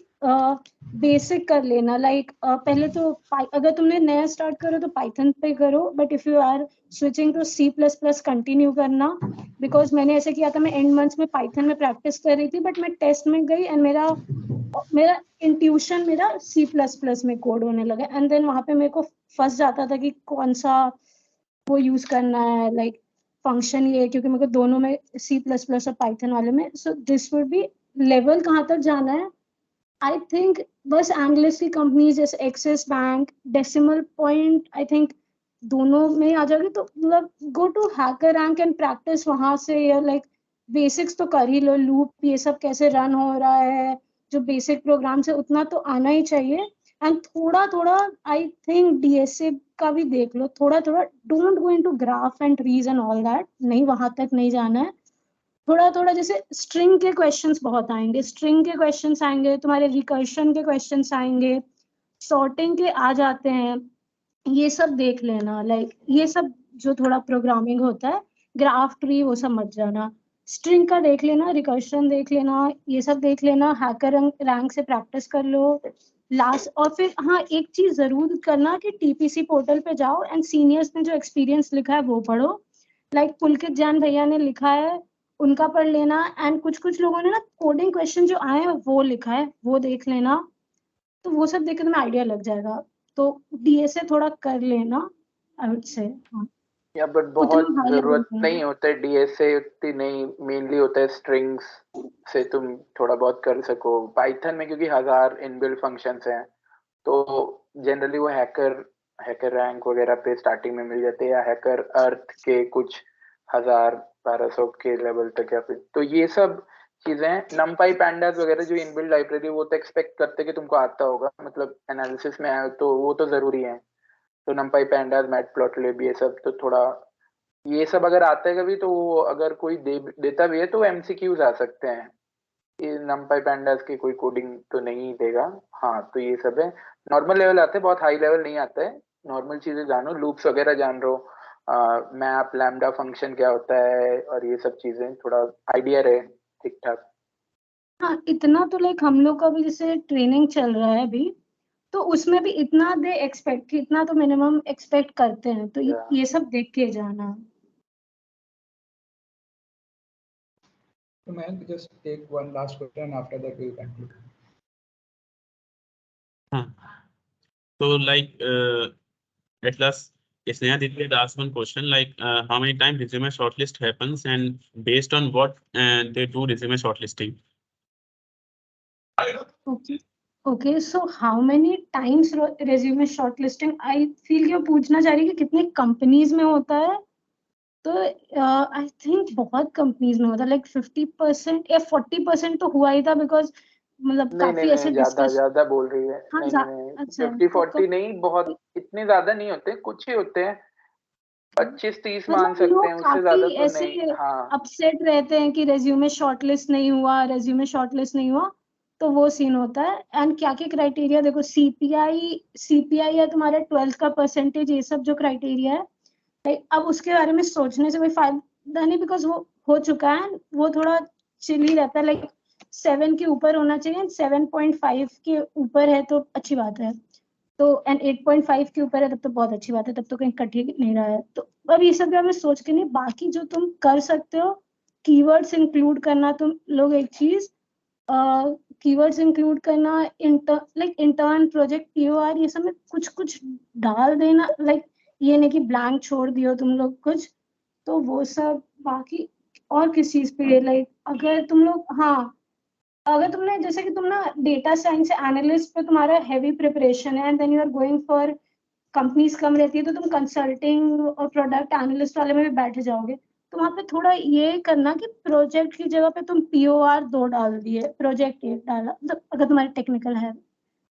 बेसिक कर लेना। लाइक पहले तो अगर तुमने नया स्टार्ट करो तो पाइथन पे करो, but if you are switching to C++ continue करना, बिकॉज मैंने ऐसे किया था, मैं एंड मंथ्स में पाइथन में प्रैक्टिस कर रही थी, बट मैं टेस्ट में गई एंड मेरा इंट्यूशन मेरा C++ में कोड होने लगा, एंड देन वहां पे मेरे को फंस जाता था कि कौन सा वो यूज करना है, लाइक फंक्शन ये, क्योंकि मेरे को दोनों में C++ और पाइथन वाले में। So this would be level कहाँ तक जाना है, आई थिंक बस एनालिस्ट की कंपनी जैसे Axis Bank, Decimal Point, I think दोनों में आ जाओगे तो मतलब go to HackerRank and practice वहां से, या लाइक बेसिक्स तो कर ही लो, लूप ये सब कैसे रन हो रहा है, जो बेसिक प्रोग्राम से उतना तो आना ही चाहिए। एंड थोड़ा थोड़ा आई थिंक डीएसए का भी देख लो, थोड़ा थोड़ा, don't go into graph and trees and all that, नहीं वहां तक नहीं जाना है। थोड़ा थोड़ा जैसे स्ट्रिंग के क्वेश्चंस बहुत आएंगे, स्ट्रिंग के क्वेश्चंस आएंगे, तुम्हारे रिकर्शन के क्वेश्चंस आएंगे, सॉर्टिंग के आ जाते हैं, ये सब देख लेना। लाइक ये सब जो थोड़ा प्रोग्रामिंग होता है, ग्राफ ट्री वो सब मत जाना, स्ट्रिंग का देख लेना, रिकर्शन देख लेना, ये सब देख लेना, हैकर रैंक से प्रैक्टिस कर लो लास्ट। और फिर हाँ एक चीज जरूर करना कि टीपीसी पोर्टल पे जाओ एंड सीनियर्स ने जो एक्सपीरियंस लिखा है वो पढ़ो, लाइक पुलकित जैन भैया ने लिखा है उनका पढ़ लेना, एंड कुछ कुछ लोगों ने ना कोडिंग क्वेश्चन जो आए हैं वो लिखा है वो देख लेना, तो वो सब देख के तुम्हें आइडिया लग जाएगा। तो डीएसए थोड़ा कर लेना आई वुड से। या बट बहुत जरूरत नहीं होता है डीएसए, उतनी नहीं, मेनली होता है स्ट्रिंग्स से तुम थोड़ा बहुत कर सको पाइथन में, क्योंकि 1000 इनबिल्ट फंक्शंस हैं, तो जनरली वो हैकर रैंक वगैरह पे स्टार्टिंग में मिल जाते हैं, या हैकर अर्थ के कुछ 1000-1200 के लेवल तक, या फिर तो ये सब चीजें नमपाई पैंडास वगैरह जो इनबिल्ट लाइब्रेरी, वो तो एक्सपेक्ट करते कि तुमको आता होगा, मतलब एनालिसिस में आए तो वो तो जरूरी है। तो नमपाई पैंडास, मैटप्लॉटलिब, ये सब तो थोड़ा, ये सब अगर आता है कभी तो वो अगर कोई देता भी है तो एमसीक्यूज आ सकते हैं, ये नमपाई पैंडास की कोई कोडिंग तो नहीं देगा। हाँ तो ये सब है, नॉर्मल लेवल आते हैं, बहुत हाई लेवल नहीं आता है, नॉर्मल चीजें जानो, लूप्स वगैरह जान लो, मैप, लैम्डा फंक्शन क्या होता है, और ये सब चीजें थोड़ा आइडिया रहे ठीक ठाक। हाँ इतना तो लाइक हम लोग का भी जैसे ट्रेनिंग चल रहा है अभी, तो उसमें भी इतना दे एक्सपेक्ट, इतना तो मिनिमम एक्सपेक्ट करते हैं, तो ये सब देख के जाना। So may I just take one last question and after that we'll conclude. So like at last, Sneha Didi had asked one question like how many times resume shortlist happens and based on what they do resume shortlisting. Okay, so how many times resume shortlisting? I feel कि वो पूछना चाह रही है कि कितने companies में होता है, तो आई थिंक बहुत कंपनीज में होता है, लाइक 50% या 40% तो हुआ ही था, बिकॉज मतलब काफी ऐसे ज्यादा बोल रही है। हाँ, नहीं 50-40 नहीं, बहुत इतने ज्यादा नहीं होते, कुछ ही होते हैं, 25-30 मान सकते हैं, उससे ज्यादा तो नहीं। हाँ अपसेट रहते हैं कि रेज्यूमे शॉर्टलिस्ट नहीं हुआ, तो वो सीन होता है। एंड क्या क्या क्राइटेरिया देखो, सीपीआई है तुम्हारे 12th का परसेंटेज, ये सब जो क्राइटेरिया है, अब उसके बारे में सोचने से कोई फायदा नहीं, बिकॉज वो हो चुका है, वो थोड़ा चिल ही रहता है, लाइक 7 के ऊपर होना चाहिए, 7.5 के ऊपर है तो अच्छी बात है। तो एंड 8.5 के ऊपर है तब तो बहुत अच्छी बात है, तब तो कहीं कट ही नहीं रहा है। तो अब ये सब हमें सोच के नहीं, बाकी जो तुम कर सकते हो कीवर्ड्स इंक्लूड करना, तुम लोग एक चीज कीवर्ड्स इंक्लूड करना, इंटर्न प्रोजेक्ट POR ये सब में कुछ कुछ डाल देना, लाइक ये नहीं कि ब्लैंक छोड़ दियो तुम लोग कुछ, तो वो सब। बाकी और किस चीज पे, लाइक अगर तुम लोग, हाँ अगर तुमने जैसे कि तुम ना डेटा साइंस एनालिस्ट पे तुम्हारा हैवी प्रिपरेशन है and then you are going for, companies कम रहती है तो तुम कंसल्टिंग और प्रोडक्ट एनालिस्ट वाले में भी बैठ जाओगे, तो वहाँ पे थोड़ा ये करना कि प्रोजेक्ट की जगह पे तुम POR 2 डाल दिए, प्रोजेक्ट 1 डाला, मतलब अगर तुम्हारी टेक्निकल है।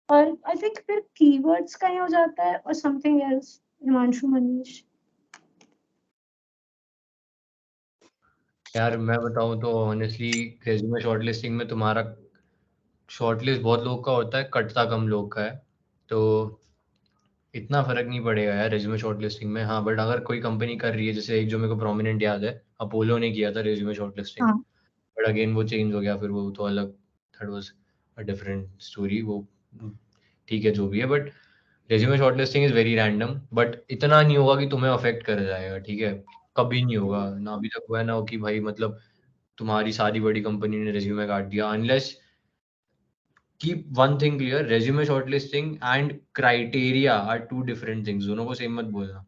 और आई थिंक फिर कीवर्ड्स का ही हो जाता है और समथिंग एल्स। हिमांशु, मनीष। यार मैं बताऊं तो ऑनेस्टली रेज्यूमे शॉर्टलिस्टिंग में तुम्हारा शॉर्टलिस्ट बहुत लोग का होता है, कटता कम लोग का है, तो इतना फर्क नहीं पड़ेगा यार रेज्यूमे शॉर्टलिस्टिंग में। हाँ बट अगर कोई कंपनी कर रही है, जैसे एक जो मेरे को प्रोमिनेंट याद है, अपोलो ने किया था रेज्यूमे शॉर्टलिस्टिंग, हाँ बट अगेन वो चेंज हो गया, फिर वो तो अलग, that was a different story. वो ठीक है जो भी है, but resume shortlisting is very random, but इतना नहीं होगा कि तुम्हें अफेक्ट कर जाएगा, ठीक है, कभी नहीं होगा ना, अभी तक हुआ है ना हो कि भाई मतलब तुम्हारी सारी बड़ी कंपनी ने रेज्यूमे काट दिया, unless keep one thing clear, resume shortlisting and criteria are two different things, दोनों को सेम मत बोलना।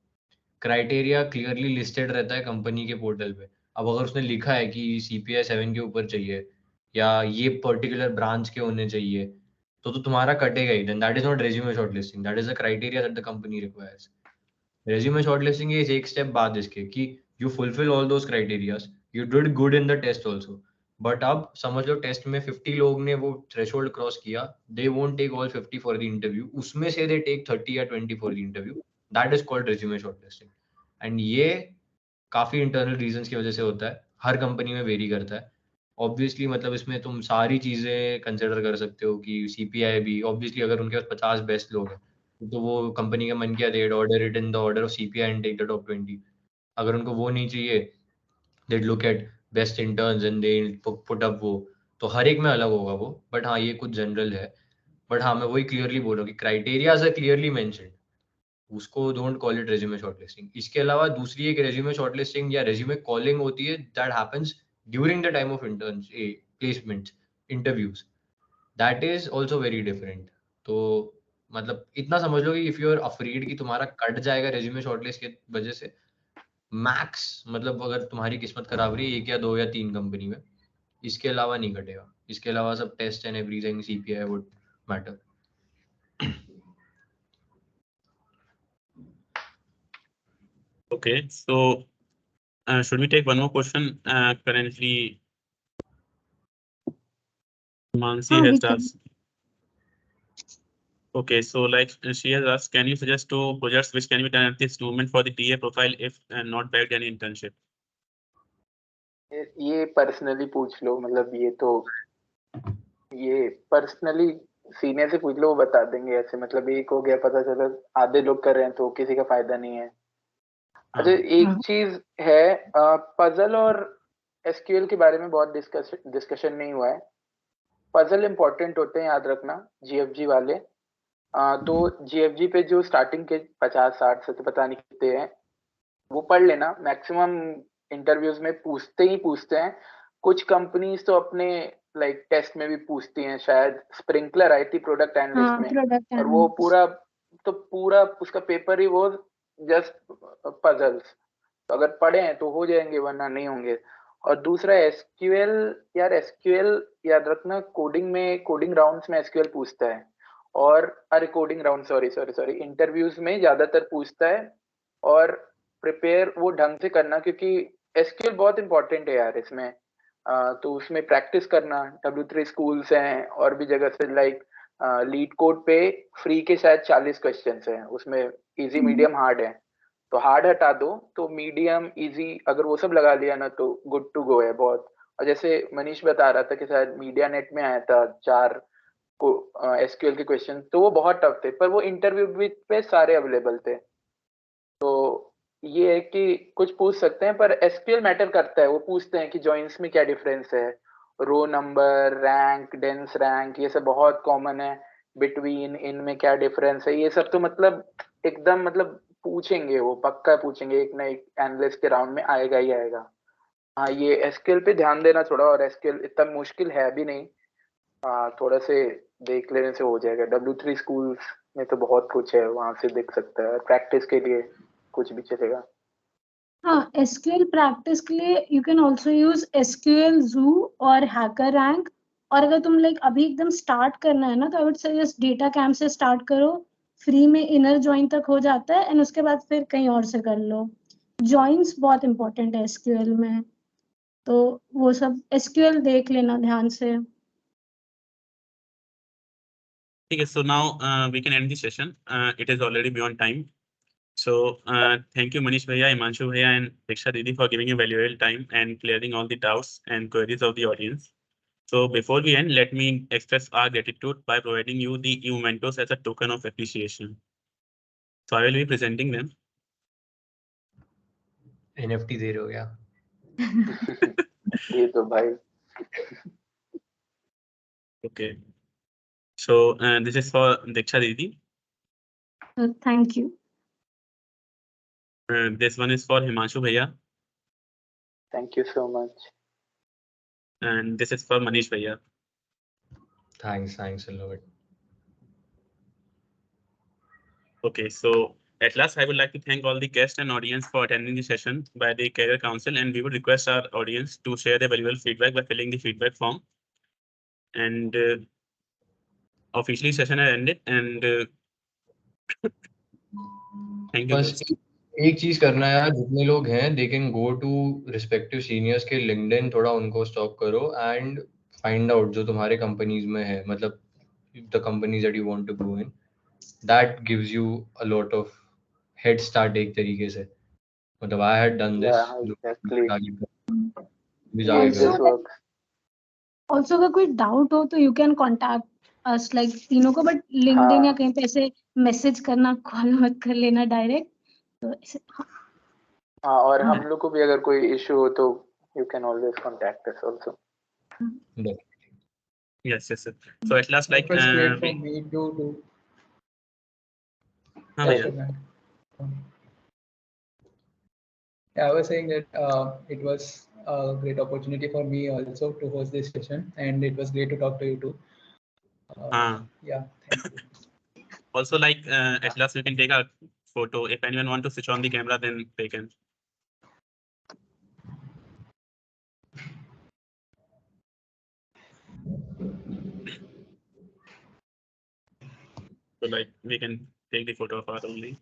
क्राइटेरिया क्लियरली लिस्टेड रहता है कंपनी के पोर्टल पे। अब अगर उसने लिखा है कि CPI 7 के ऊपर चाहिए या ये पर्टिकुलर ब्रांच के होने चाहिए, तो तुम्हारा कटेगा ही, then that is not resume shortlisting, that is a criteria that the company requires. Resume shortlisting is एक स्टेप बाद इसके कि you fulfill all those criterias, you did good in the test also, but अब समझ लो test में 50 लोग ने वो थ्रेशोल्ड क्रॉस किया, they won't take all 50 for the interview, उसमें से दे टेक 30 या 20 for the interview, that is called resume shortlisting. And ये काफी इंटरनल रीजंस की वजह से होता है, हर कंपनी में वेरी करता है ऑब्वियसली। मतलब इसमें तुम सारी चीजें कंसिडर कर सकते हो कि CPI भी ऑब्वियसली, अगर उनके पास 50 बेस्ट लोग हैं तो वो कंपनी का मन किया, they'd order it in the order of CPI and take the top 20। अगर उनको वो नहीं चाहिए, they'd look at best interns and they'll put up वो, तो हर एक में अलग होगा वो, बट हाँ ये कुछ जनरल है। बट हाँ मैं वही क्लियरली बोल रहा हूँ कि क्राइटेरियाज आर क्लियरली मेंशन्ड, उसको don't call it resume shortlisting. इसके अलावा दूसरी एक रेज्यूमे शॉर्टलिस्टिंग या रेज्यूमे कॉलिंग होती है, that happens during the time of intern placement interviews, that is also very different. तो मतलब इतना समझ लो कि इफ यू आर अफ्रीड कि तुम्हारा कट जाएगा रेज्यूमे शॉर्टलिस्ट की वजह से, मैक्स मतलब अगर तुम्हारी किस्मत खराब रही 1 या 2 या 3 कंपनी में, इसके अलावा नहीं कटेगा। इसके अलावा सब test and everything CPI would matter. Okay, so should we take one more question? Currently, Mansi we has can. asked. Okay, so like she has asked, can you suggest 2 projects which can be done at this moment for the TA profile if not bagged any internship? ये personally पूछ लो, मतलब ये तो ये personally senior से पूछ लो, वो बता देंगे ऐसे। मतलब एक हो गया, पता चला आधे लोग कर रहे हैं तो किसी का फायदा नहीं है। अच्छा एक चीज है, पजल और SQL के बारे में बहुत डिस्कशन नहीं हुआ है। पजल इंपॉर्टेंट होते हैं, याद रखना, GFG वाले। तो GFG पे जो स्टार्टिंग के 50-60 से तो पता नहीं कितने हैं, वो पढ़ लेना। मैक्सिमम इंटरव्यूज में पूछते ही पूछते हैं। कुछ कंपनीज तो अपने लाइक टेस्ट में भी पूछती हैं, शायद स्प्रिंकलर आई थी प्रोडक्ट एनालिस्ट में, प्रोडक्ट और वो पूरा उसका पेपर ही वो जस्ट पजल्स। तो अगर पढ़े हैं तो हो जाएंगे, वरना नहीं होंगे। और दूसरा SQL, यार SQL याद रखना, कोडिंग राउंड्स में SQL पूछता है, और अरे कोडिंग राउंड, सॉरी इंटरव्यूज में ज्यादातर पूछता है। और प्रिपेयर वो ढंग से करना, क्योंकि SQL बहुत इंपॉर्टेंट है यार इसमें। तो उसमें प्रैक्टिस करना। W3 स्कूल्स हैं और भी जगह से, लाइक लीड कोड पे फ्री के शायद 40 क्वेश्चंस हैं, उसमें इजी मीडियम हार्ड है। तो हार्ड हटा दो तो मीडियम इजी, अगर वो सब लगा लिया ना तो गुड टू गो है बहुत। और जैसे मनीष बता रहा था कि शायद मीडिया नेट में आया था 4 को SQL के क्वेश्चन, तो वो बहुत टफ थे, पर वो इंटरव्यू पे सारे अवेलेबल थे। तो ये है कि कुछ पूछ सकते हैं, पर SQL मैटर करता है। वो पूछते हैं कि जॉइंस में क्या डिफरेंस है, row number, rank, dense rank, ये सब बहुत कॉमन है। बिटवीन, इनमें क्या डिफरेंस है, ये सब तो मतलब एकदम मतलब पूछेंगे, वो पक्का पूछेंगे, एक ना एक एनालिस्ट के राउंड में आएगा ही आएगा। हाँ, ये एसक्यूएल पे ध्यान देना थोड़ा, और एसक्यूएल इतना मुश्किल है भी नहीं, थोड़ा से देख लेने से हो जाएगा। W3 स्कूल्स में तो बहुत कुछ है, वहां से देख सकता है, प्रैक्टिस के लिए कुछ भी चलेगा। हाँ, एसक्यूएल प्रैक्टिस के लिए you can also use SQL zoo और हैकर रैंक। और अगर तुम लाइक अभी एकदम स्टार्ट करना है ना, तो I would suggest data camp से स्टार्ट करो, फ्री में इनर जॉइन तक हो जाता है, एंड उसके बाद फिर कहीं और से कर लो। जॉइंस बहुत इंपॉर्टेंट है एसक्यूएल में, तो वो सब एसक्यूएल देख लेना ध्यान से। Okay, so now we can end the session. It is already beyond time. So thank you Manish Bhaiya, Himanshu Bhaiya and Diksha Didi for giving a valuable time and clearing all the doubts and queries of the audience. So before we end, let me express our gratitude by providing you the mementos as a token of appreciation. So I will be presenting them. NFT दे रहे हो क्या? ये तो भाई Okay. So this is for Diksha Didi. Thank you. This one is for Himanshu Bhaiya. Thank you so much. And this is for Manish Bhaiya. Thanks a lot. Okay, so at last, I would like to thank all the guests and audience for attending the session by the Career Council, and we would request our audience to share their valuable feedback by filling the feedback form. And officially, session has ended. And thank you. बस guys. एक चीज करना है यार, जितने लोग हैं they can go to respective seniors के LinkedIn, थोड़ा उनको stalk करो and find out जो तुम्हारे companies में है, मतलब the companies that you want to go in, that gives you a lot of head start एक तरीके से। मतलब I had done this, Yeah, exactly. भी Yes, जाके this करो। works. ऑल्सो अगर कोई डाउट हो तो you can contact us like तीनों को, बट लिंक्डइन या कहीं पे ऐसे मैसेज करना, कॉल मत कर लेना डायरेक्ट। तो ऐसे हाँ, और हम लोग को भी अगर कोई इशू हो तो you can always contact us also. Yes. So at last, like It was great for me to do. Bhaiya. Yeah, I was saying that it was a great opportunity for me also to host this session, and it was great to talk to you too. Yeah, thank you. Also, like at last, we can take a photo. If anyone want to switch on the camera, then they can. So like we can take the photo of our only.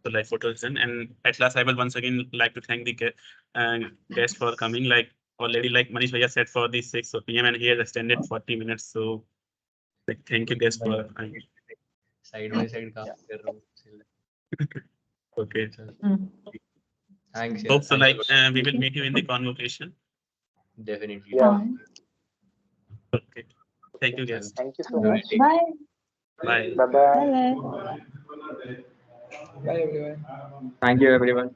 So like photos in, and at last I will once again like to thank the guest for coming. Like already, like Manish Bhaiya said, for the 6 PM, and he has extended 40 minutes. So like thank you guest for. Side by side काम कर रहा हूँ। Okay. Thanks. Hope so. Like we will meet you in the convocation. Definitely. Yeah. Okay. Thank you guys. Thank you so much. Bye Bye. Bye bye. Bye. Bye everyone. Thank you, everyone.